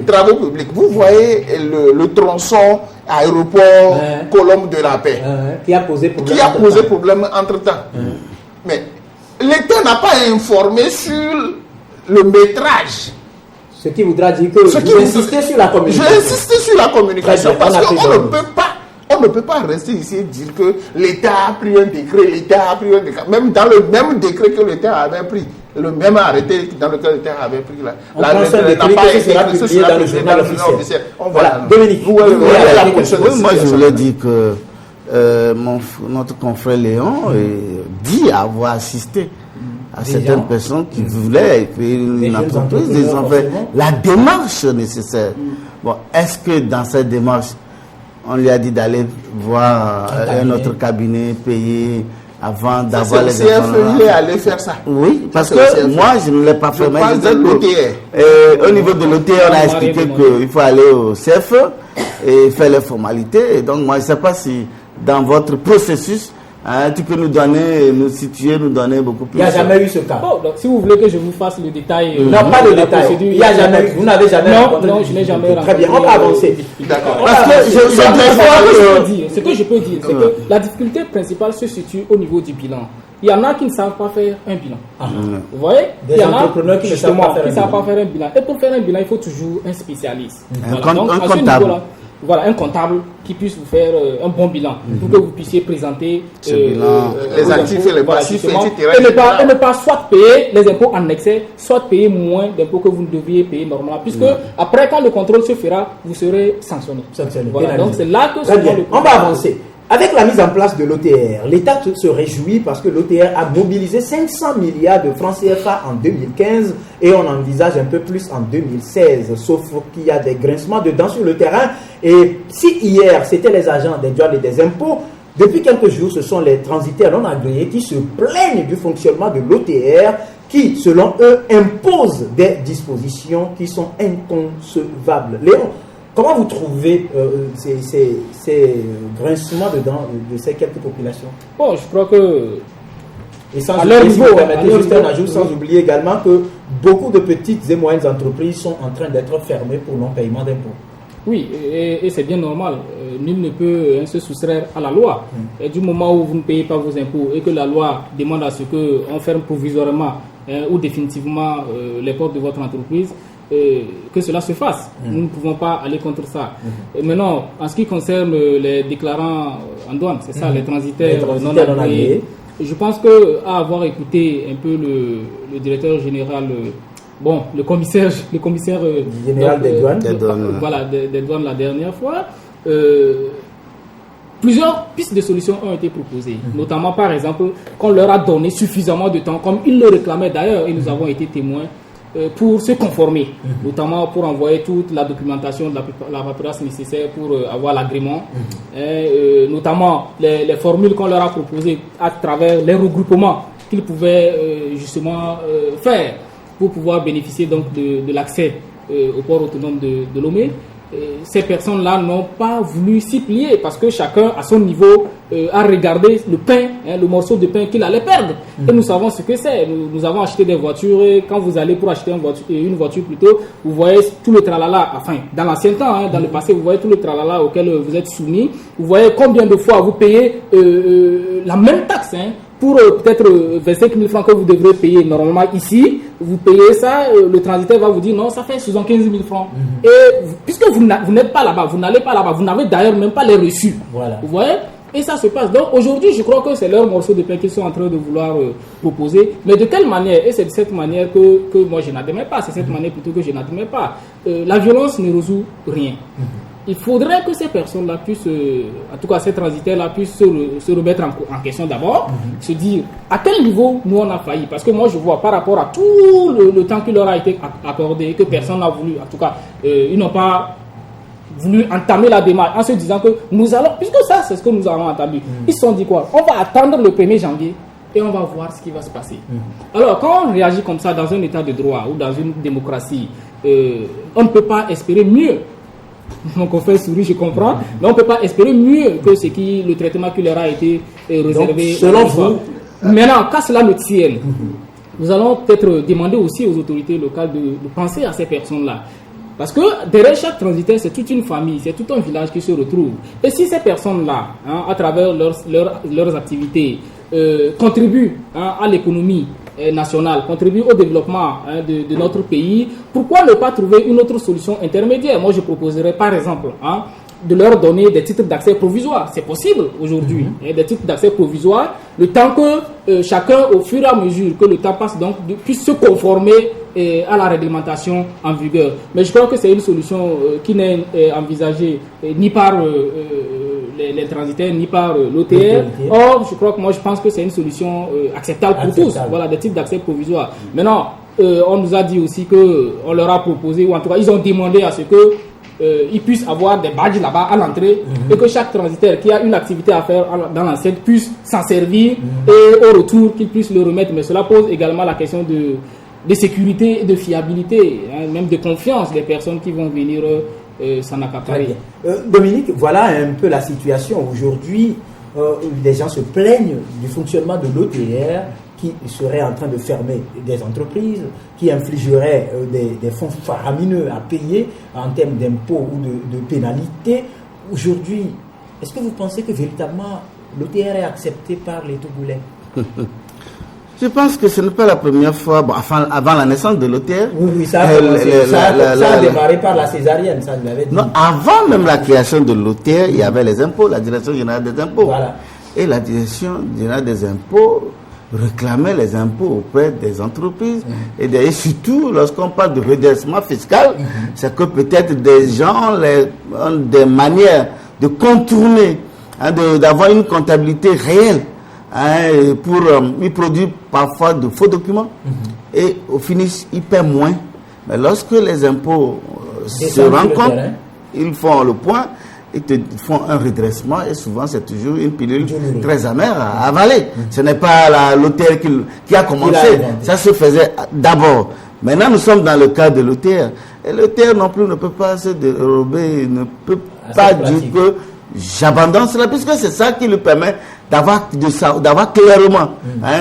travaux publics. Vous voyez le tronçon aéroport Colombe de la Paix,
qui a posé
problème entre-temps. Mais l'État n'a pas informé sur le métrage.
Ce qui voudra dire que vous insistez sur la communication.
J'ai insisté sur la communication parce qu'on ne peut pas rester ici et dire que l'État a pris un décret, même dans le même décret que l'État avait pris, le même arrêté dans lequel l'État avait pris là.
N'a pas été publié dans le journal officiel. Voilà. Dominique,
moi je voulais dire que notre confrère Léon dit avoir assisté à certaines personnes qui voulaient créer une entreprise, ils ont fait la démarche nécessaire. Bon, est-ce que dans cette démarche, on lui a dit d'aller voir un autre cabinet, payer avant d'avoir les informations?
Le CFE allait faire ça.
Oui, parce que moi, je ne l'ai pas fait. Mais au niveau de l'OTR, on a expliqué qu'il faut aller au CFE et faire les formalités. Et donc, moi, je ne sais pas si dans votre processus, tu peux nous donner, nous situer, nous donner beaucoup plus.
Il n'y a jamais eu ce cas.
Bon, donc, si vous voulez que je vous fasse le détail.
Non, pas le détail. Il n'y a jamais eu. Vous n'avez jamais rencontré.
Non, je n'ai jamais rencontré.
Très bien, on va avancer.
D'accord.
Parce que
ce que je peux dire, c'est que la difficulté principale se situe au niveau du bilan. Il y en a qui ne savent pas faire un bilan. Vous voyez? Il y en a qui ne savent pas faire un bilan. Et pour faire un bilan, il faut toujours un spécialiste.
Un comptable.
Voilà, un comptable qui puisse vous faire un bon bilan pour que vous puissiez présenter
les actifs et les passifs, etc.
Et ne pas soit payer les impôts en excès, soit payer moins d'impôts que vous ne deviez payer normalement. Puisque après, quand le contrôle se fera, vous serez sanctionné. Voilà, donc c'est là que
on va avancer. Avec la mise en place de l'OTR, l'État se réjouit parce que l'OTR a mobilisé 500 milliards de francs CFA en 2015 et on envisage un peu plus en 2016, sauf qu'il y a des grincements de dents sur le terrain. Et si hier, c'était les agents des douanes et des impôts, depuis quelques jours, ce sont les transitaires non agréés qui se plaignent du fonctionnement de l'OTR qui, selon eux, imposent des dispositions qui sont inconcevables. Léon, comment vous trouvez ces grincements de dents de ces quelques populations?
Bon, je crois que...
Et sans oublier également que beaucoup de petites et moyennes entreprises sont en train d'être fermées pour non-paiement d'impôts.
Oui, et c'est bien normal. Nul ne peut se soustraire à la loi. Et du moment où vous ne payez pas vos impôts et que la loi demande à ce qu'on ferme provisoirement ou définitivement les portes de votre entreprise, que cela se fasse. Nous ne pouvons pas aller contre ça. Et maintenant, en ce qui concerne les déclarants en douane, c'est ça, les transitaires non agréés, je pense qu'à avoir écouté un peu le directeur général, le commissaire
général des douanes,
des douanes la dernière fois, plusieurs pistes de solutions ont été proposées, notamment par exemple qu'on leur a donné suffisamment de temps, comme ils le réclamaient d'ailleurs, et nous avons été témoins, pour se conformer, notamment pour envoyer toute la documentation, la paperasse nécessaire pour avoir l'agrément, notamment les formules qu'on leur a proposées à travers les regroupements qu'ils pouvaient justement faire pour pouvoir bénéficier donc de l'accès au port autonome de Lomé. Ces personnes-là n'ont pas voulu s'y plier parce que chacun à son niveau a regardé le pain, le morceau de pain qu'il allait perdre. Et nous savons ce que c'est. Nous avons acheté des voitures et quand vous allez pour acheter une voiture plutôt, vous voyez tout le tralala, enfin dans l'ancien temps, dans le passé, vous voyez tout le tralala auquel vous êtes soumis. Vous voyez combien de fois vous payez la même taxe pour peut-être 25 000 francs que vous devrez payer normalement ici, vous payez ça, le transitaire va vous dire non, ça fait 75 000 francs. Et puisque vous n'êtes pas là-bas, vous n'allez pas là-bas, vous n'avez d'ailleurs même pas les reçus.
Voilà.
Vous voyez? Et ça se passe. Donc aujourd'hui, je crois que c'est leur morceau de pain qu'ils sont en train de vouloir proposer. Mais de quelle manière? Et c'est de cette manière que moi je n'admets pas. C'est cette manière plutôt que je n'admets pas. La violence ne résout rien. Il faudrait que ces personnes-là puissent, en tout cas ces transitaires-là, puissent se remettre en question d'abord, se dire à quel niveau nous on a failli. Parce que moi je vois par rapport à tout le temps qui leur a été accordé, que personne n'a voulu, en tout cas, ils n'ont pas voulu entamer la démarche en se disant que nous allons, puisque ça c'est ce que nous avons entendu, ils se sont dit quoi? On va attendre le 1er janvier et on va voir ce qui va se passer. Alors quand on réagit comme ça dans un état de droit ou dans une démocratie, on ne peut pas espérer mieux. Mon confrère sourit, je comprends, mais on ne peut pas espérer mieux que le traitement qui leur a été réservé.
Donc, selon vous,
maintenant, qu'à cela ne tienne, nous allons peut-être demander aussi aux autorités locales de penser à ces personnes-là. Parce que derrière chaque transitaire, c'est toute une famille, c'est tout un village qui se retrouve. Et si ces personnes-là, à travers leurs activités, contribuent à l'économie nationale, contribuent au développement de notre pays, pourquoi ne pas trouver une autre solution intermédiaire? Moi, je proposerais par exemple de leur donner des titres d'accès provisoires. C'est possible aujourd'hui, des titres d'accès provisoires, le temps que chacun, au fur et à mesure que le temps passe, donc, puisse se conformer à la réglementation en vigueur. Mais je crois que c'est une solution qui n'est envisagée ni par les transitaires, ni par l'OTR. Or, je pense que c'est une solution acceptable pour tous. Voilà, des titres d'accès provisoires. Maintenant, on nous a dit aussi qu'on leur a proposé, ou en tout cas, ils ont demandé à ce que ils puissent avoir des badges là-bas à l'entrée et que chaque transitaire qui a une activité à faire dans l'enceinte puisse s'en servir et au retour qu'il puisse le remettre. Mais cela pose également la question de sécurité et de fiabilité, même de confiance des personnes qui vont venir s'en accaparer.
Dominique, voilà un peu la situation aujourd'hui. Les gens se plaignent du fonctionnement de l'OTR qui serait en train de fermer des entreprises, qui infligerait des fonds faramineux à payer en termes d'impôts ou de pénalités. Aujourd'hui, est-ce que vous pensez que véritablement l'OTR est accepté par les Togolais?
Je pense que ce n'est pas la première fois, avant la naissance de l'OTR.
Oui, ça a démarré par la césarienne, ça je l'avais dit.
Non, avant même la création de l'OTR, il y avait les impôts, la Direction générale des impôts.
Voilà.
Et la Direction générale des impôts réclamait les impôts auprès des entreprises. Et surtout, lorsqu'on parle de redressement fiscal, c'est que peut-être des gens ont des manières de contourner, d'avoir une comptabilité réelle. Ils produisent parfois de faux documents et au finish ils paient moins. Mais lorsque les impôts se rencontrent, ils font le point, ils te font un redressement et souvent c'est toujours une pilule très amère à avaler. Ce n'est pas l'OTR qui a commencé, ça se faisait d'abord. Maintenant nous sommes dans le cas de l'OTR et l'OTR non plus ne peut pas se dérober, ne peut pas dire que j'abandonne cela, puisque c'est ça qui lui permet d'avoir clairement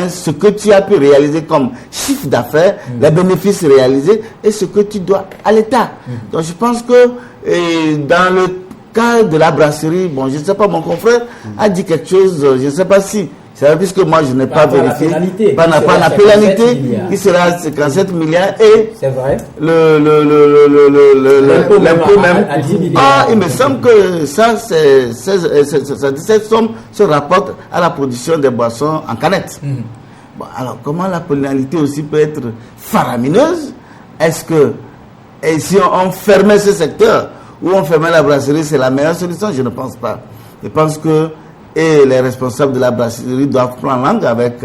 ce que tu as pu réaliser comme chiffre d'affaires, les bénéfices réalisés et ce que tu dois à l'État. Donc je pense que dans le cas de la brasserie, je ne sais pas, mon confrère a dit quelque chose, je ne sais pas si, c'est vrai, puisque moi je n'ai pas vérifié, par la pénalité qui sera 57 milliards et
c'est vrai.
L'impôt même. Il me semble que cette somme se rapporte à la production des boissons en canette. Alors comment la pénalité aussi peut être faramineuse? Est-ce que si on fermait ce secteur ou on fermait la brasserie, c'est la meilleure solution? Je ne pense pas. Je pense que les responsables de la brasserie doivent prendre langue avec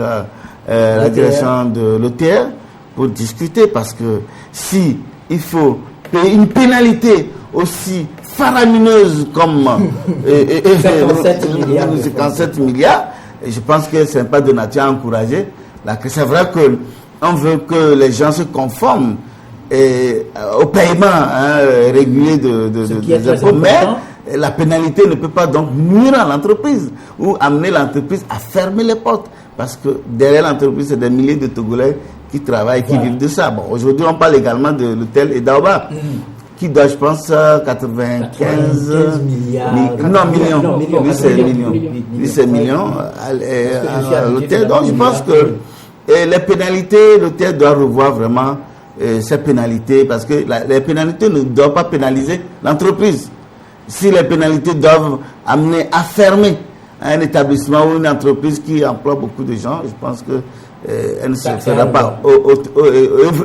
la direction de l'OTR pour discuter, parce que si il faut payer une pénalité aussi faramineuse comme 57 milliards, et je pense que ce n'est pas de nature à encourager. C'est vrai qu'on veut que les gens se conforment au paiement régulier des impôts, mais la pénalité ne peut pas donc nuire à l'entreprise ou amener l'entreprise à fermer les portes, parce que derrière l'entreprise, c'est des milliers de Togolais qui travaillent, qui vivent de ça. Aujourd'hui, on parle également de l'hôtel Edaoba, qui doit, je pense, 95
milliards.
Millions. Lui, c'est millions. Lui, c'est millions. Donc, je pense que les pénalités, l'OTR doit revoir vraiment ces pénalités, parce que les pénalités ne doivent pas pénaliser l'entreprise. Si les pénalités doivent amener à fermer un établissement ou une entreprise qui emploie beaucoup de gens, je pense que elle ne se fera pas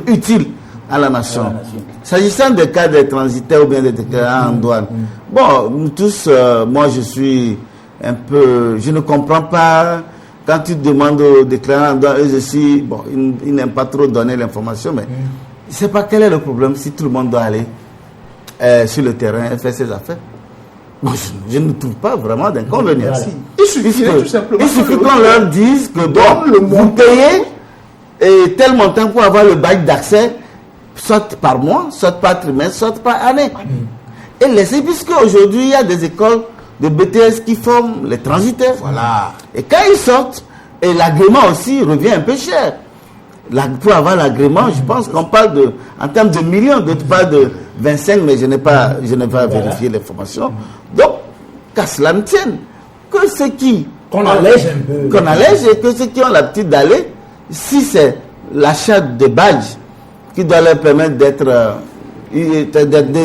utile à la nation. S'agissant des cas des transitaires ou bien des déclarants en douane, bon, nous tous, moi je suis un peu, je ne comprends pas quand tu demandes aux déclarants en douane, je suis, bon, ils n'aiment pas trop donner l'information, mais je ne sais pas quel est le problème si tout le monde doit aller sur le terrain et faire ses affaires. Moi, je ne trouve pas vraiment d'inconvénient.
Il suffit
qu'on leur dise que bon, vous payez et tel montant pour avoir le badge d'accès, soit par mois, soit par trimestre, soit par année. Et laissez, puisque aujourd'hui il y a des écoles de BTS qui forment les transitaires.
Voilà.
Et quand ils sortent, et l'agrément aussi revient un peu cher. Pour avoir l'agrément, je pense qu'on parle en termes de millions, d'autres parlent de 25, mais je n'ai pas vérifié l'information. Donc, qu'à cela ne tienne, que ceux qui...
Qu'on allège un peu.
Qu'on allège et que ceux qui ont l'habitude d'aller, si c'est l'achat de badges qui doit leur permettre de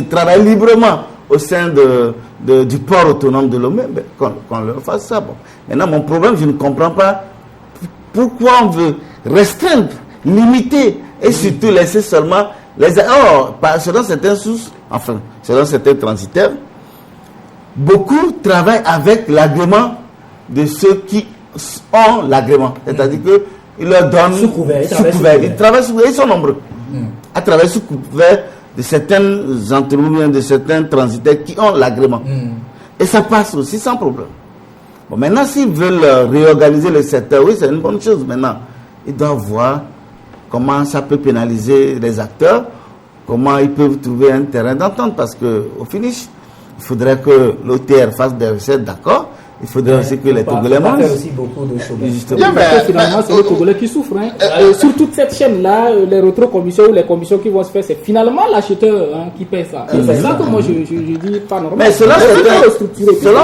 travailler librement au sein du port autonome de Lomé, ben, qu'on leur fasse ça. Bon. Maintenant, mon problème, je ne comprends pas pourquoi on veut restreindre, limiter et surtout laisser seulement selon certaines sources, enfin, selon certains transitaires, beaucoup travaillent avec l'agrément de ceux qui ont l'agrément. C'est-à-dire qu'ils leur donnent
sous couvert.
Ils travaillent sous couvert, ils sont nombreux. À travers sous couvert de certaines entreprises, de certains transitaires qui ont l'agrément. Et ça passe aussi sans problème. Bon, maintenant, s'ils veulent réorganiser le secteur, oui, c'est une bonne chose. Maintenant, ils doivent voir comment ça peut pénaliser les acteurs, comment ils peuvent trouver un terrain d'entente, parce qu'au finish, il faudrait que l'OTR fasse des recettes, d'accord. Il faudrait aussi que les Togolais mangent.
aussi beaucoup de choses.
Finalement, c'est les Togolais qui souffrent. Sur toute cette chaîne-là, les rétrocommissions ou les commissions qui vont se faire, c'est finalement l'acheteur qui paie ça. C'est ça que moi je dis pas normal.
Mais selon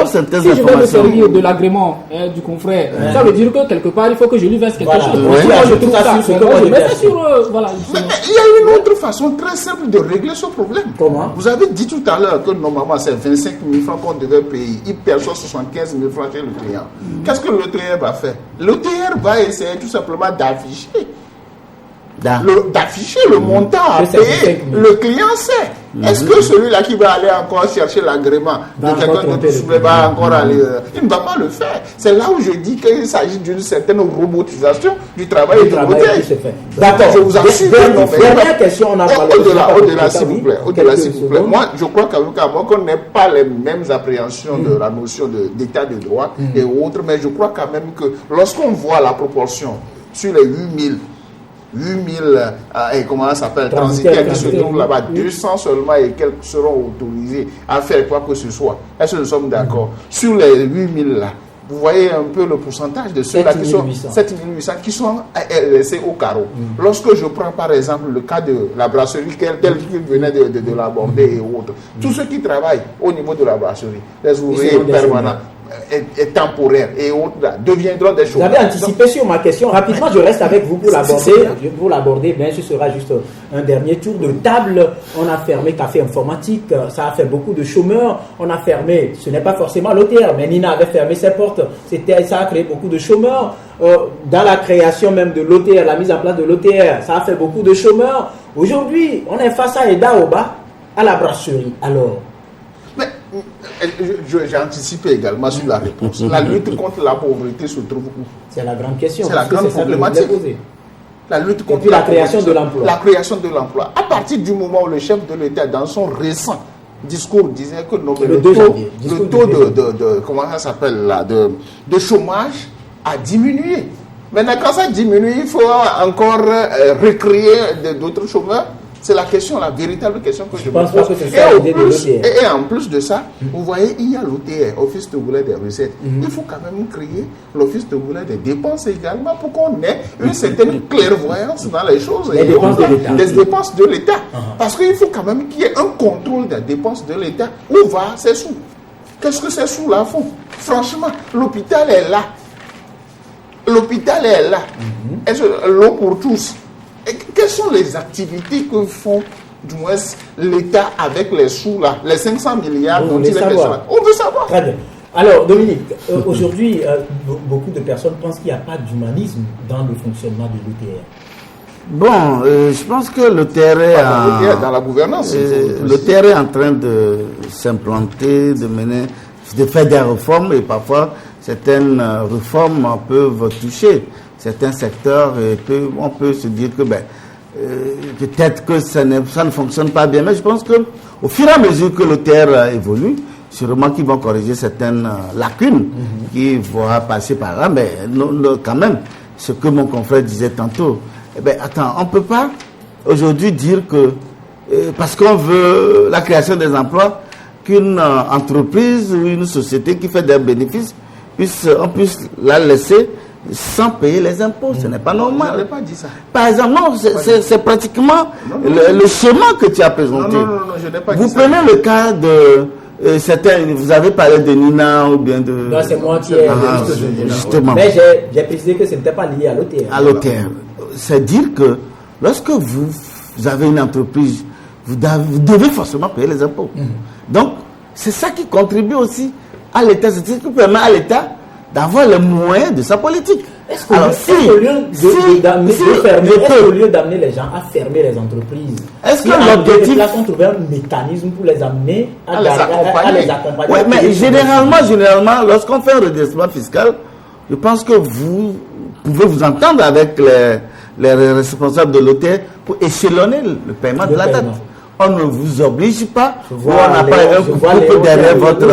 certaines
si je vais me servir de l'agrément du confrère, ça veut dire que quelque part il faut que je lui verse quelque chose. Moi je trouve ça. Je mets ça sur. Voilà.
Mais il y a une autre façon très simple de régler ce problème.
Comment?
Vous avez dit tout à l'heure que normalement c'est 25 000 francs qu'on devait payer. Il perçoit 75 000 francs chez le client. Qu'est-ce que l'OTR va faire? L'OTR va essayer tout simplement d'afficher le montant à payer. Le client sait. Est-ce que celui-là qui va aller encore chercher l'agrément de quelqu'un d'autre va encore aller... Il ne va pas le faire. C'est là où je dis qu'il s'agit d'une certaine robotisation du travail de l'OTR.
D'accord.
Je vous assure.
Dernière question, on a parlé
au-delà, s'il vous plaît. Moi, je crois qu'on n'ait pas les mêmes appréhensions de la notion d'état de droit et autres, mais je crois quand même que lorsqu'on voit la proportion sur les 8000 comment ça s'appelle, transitaires qui se trouvent là-bas, 200 seulement et quelques seront autorisés à faire quoi que ce soit. Est-ce que nous sommes d'accord? Sur les 8000 là, vous voyez un peu le pourcentage de ceux-là qui sont 7800 qui sont laissés au carreau. Lorsque je prends par exemple le cas de la brasserie tel qu'il venait de l'aborder et autres, tous ceux qui travaillent au niveau de la brasserie, les ouvriers permanents et temporaires et autres là, deviendront des chômeurs.
Vous avez anticipé sur ma question. Rapidement, je reste avec vous pour l'aborder. Pour l'aborder, bien, ce sera juste un dernier tour de table. On a fermé Café Informatique. Ça a fait beaucoup de chômeurs. On a fermé, ce n'est pas forcément l'OTR, mais Nina avait fermé ses portes. Ça a créé beaucoup de chômeurs. Dans la création même de l'OTR, la mise en place de l'OTR, ça a fait beaucoup de chômeurs. Aujourd'hui, on est face à Edaoba, à la brasserie. Alors,
j'ai anticipé également sur la réponse. La lutte contre la pauvreté se trouve où?
C'est la grande question.
C'est la grande problématique. La lutte contre
la création de l'emploi.
La création de l'emploi. À partir du moment où le chef de l'État, dans son récent discours, disait que le taux de comment ça s'appelle là, de chômage a diminué. Maintenant, quand ça diminue, il faut encore recréer d'autres chômeurs. C'est la question, la véritable question que je me
pense pas
pose.
que c'est ça l'idée de l'OTR.
Et en plus de ça, vous voyez, il y a l'OTR, Office togolais des recettes. Il faut quand même créer l'Office togolais des dépenses également pour qu'on ait une certaine clairvoyance dans les choses.
Les dépenses de l'État.
Les dépenses de l'État. Parce qu'il faut quand même qu'il y ait un contrôle des dépenses de l'État. Où va ces sous? Qu'est-ce que ces sous-là font? Franchement, l'hôpital est là. L'hôpital est là. Est-ce que l'eau pour tous? Et quelles sont les activités que font du moins l'État avec les sous là, les 500 milliards dont il est question? On veut savoir.
Très bien. Alors, Dominique, aujourd'hui, beaucoup de personnes pensent qu'il n'y a pas d'humanisme dans le fonctionnement de l'OTR.
Bon, je pense que l'OTR est
dans la gouvernance.
L'OTR est en train de s'implanter, de faire des réformes, et parfois certaines réformes peuvent toucher certains secteurs, et on peut se dire que peut-être que ça ne fonctionne pas bien, mais je pense que au fur et à mesure que l'OTR évolue, sûrement qu'ils vont corriger certaines lacunes qui vont passer par là, mais quand même, ce que mon confrère disait tantôt, attends, on ne peut pas aujourd'hui dire que parce qu'on veut la création des emplois, qu'une entreprise ou une société qui fait des bénéfices, on puisse la laisser sans payer les impôts. Ce n'est pas normal.
Je n'avais pas dit ça.
Par exemple, non, c'est pratiquement le schéma que tu as présenté.
Non, je n'ai pas dit ça.
Vous prenez le cas de certains, vous avez parlé de Nina ou bien de...
Non, c'est moi qui ai...
justement.
Mais j'ai précisé que ce n'était pas lié à l'OTR.
À l'OTR. C'est dire que lorsque vous avez une entreprise, vous devez forcément payer les impôts. Donc, c'est ça qui contribue aussi à l'État. C'est ce qui permet à l'État d'avoir les moyens de sa politique.
Est-ce qu'au lieu d'amener les gens à fermer les entreprises,
est-ce que l'objectif...
on trouve un mécanisme pour les amener à les accompagner?
Oui, mais généralement, lorsqu'on fait un redressement fiscal, je pense que vous pouvez vous entendre avec les responsables de l'OTR pour échelonner le paiement de la dette. On ne vous oblige pas, on n'a pas un couple derrière votre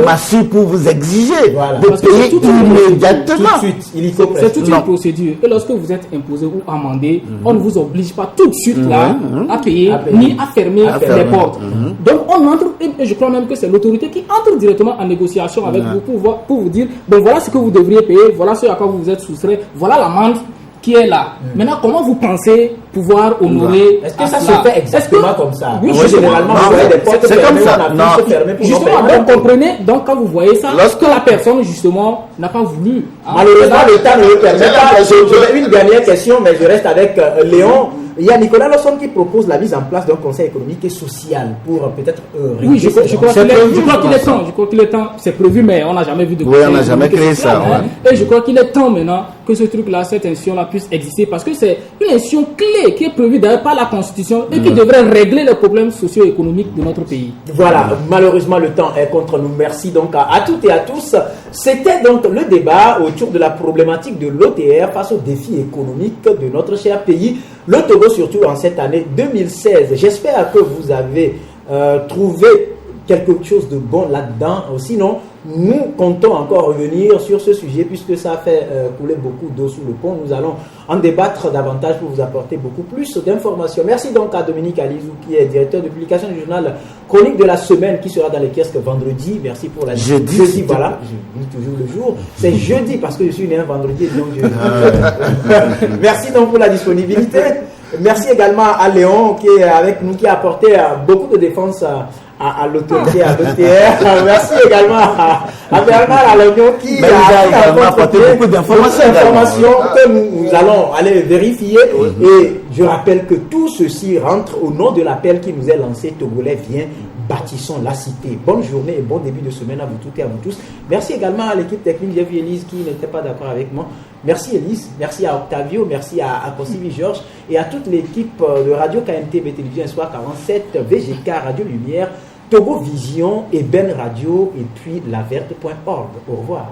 massue pour vous exiger de payer immédiatement.
C'est toute une procédure. Et lorsque vous êtes imposé ou amendé, on ne vous oblige pas tout de suite là à payer, ni à fermer les portes. Donc on entre, et je crois même que c'est l'autorité qui entre directement en négociation avec vous pour vous dire, bon voilà ce que vous devriez payer, voilà ce à quoi vous vous êtes soustrait, voilà l'amende qui est là. Maintenant, comment vous pensez pouvoir honorer?
Est-ce que ça se fait exactement comme ça?
Oui,
généralement, vous voyez des portes fermées, on a pu se fermer pour
justement, donc comprenez, donc quand vous voyez ça, lorsque la personne justement n'a pas voulu.
Malheureusement, l'État ne le permet pas. J'ai une dernière question, mais je reste avec Léon. Il y a Nicolas Lawson qui propose la mise en place d'un conseil économique et social pour peut-être...
oui, je crois qu'il est temps, c'est prévu, mais on n'a jamais vu de conseil.
Oui, on n'a jamais créé ça.
Et je crois qu'il est temps maintenant que ce truc-là, cette institution-là puisse exister, parce que c'est une institution clé qui est prévue d'ailleurs par la Constitution et qui devrait régler les problèmes socio-économiques de notre pays.
Voilà, malheureusement le temps est contre nous. Merci donc à toutes et à tous. C'était donc le débat autour de la problématique de l'OTR face aux défis économiques de notre cher pays, le Togo, surtout en cette année 2016. J'espère que vous avez trouvé quelque chose de bon là-dedans. Sinon, nous comptons encore revenir sur ce sujet puisque ça a fait couler beaucoup d'eau sous le pont. Nous allons en débattre davantage pour vous apporter beaucoup plus d'informations. Merci donc à Dominique Alizou qui est directeur de publication du journal Chronique de la semaine qui sera dans les kiosques vendredi. Merci pour la jeudi. Voilà, je dis toujours le jour. C'est jeudi parce que je suis né un vendredi. Donc Merci donc pour la disponibilité. Merci également à Léon qui est avec nous, qui a apporté beaucoup de défense à l'autorité, à l'OTR. Merci également à Bernard Alognon qui a apporté beaucoup d'informations que nous allons aller vérifier. Et je rappelle que tout ceci rentre au nom de l'appel qui nous est lancé. Togolais, viens, bâtissons la cité. Bonne journée et bon début de semaine à vous toutes et à vous tous. Merci également à l'équipe technique. J'ai vu Élise qui n'était pas d'accord avec moi. Merci Élise, merci à Octavio, merci à Kosivi Georges et à toute l'équipe de Radio KMTB Télévision Espoir 47, VGK Radio Lumière, Togo Vision et Ben Radio et puis laverte.org. Au revoir.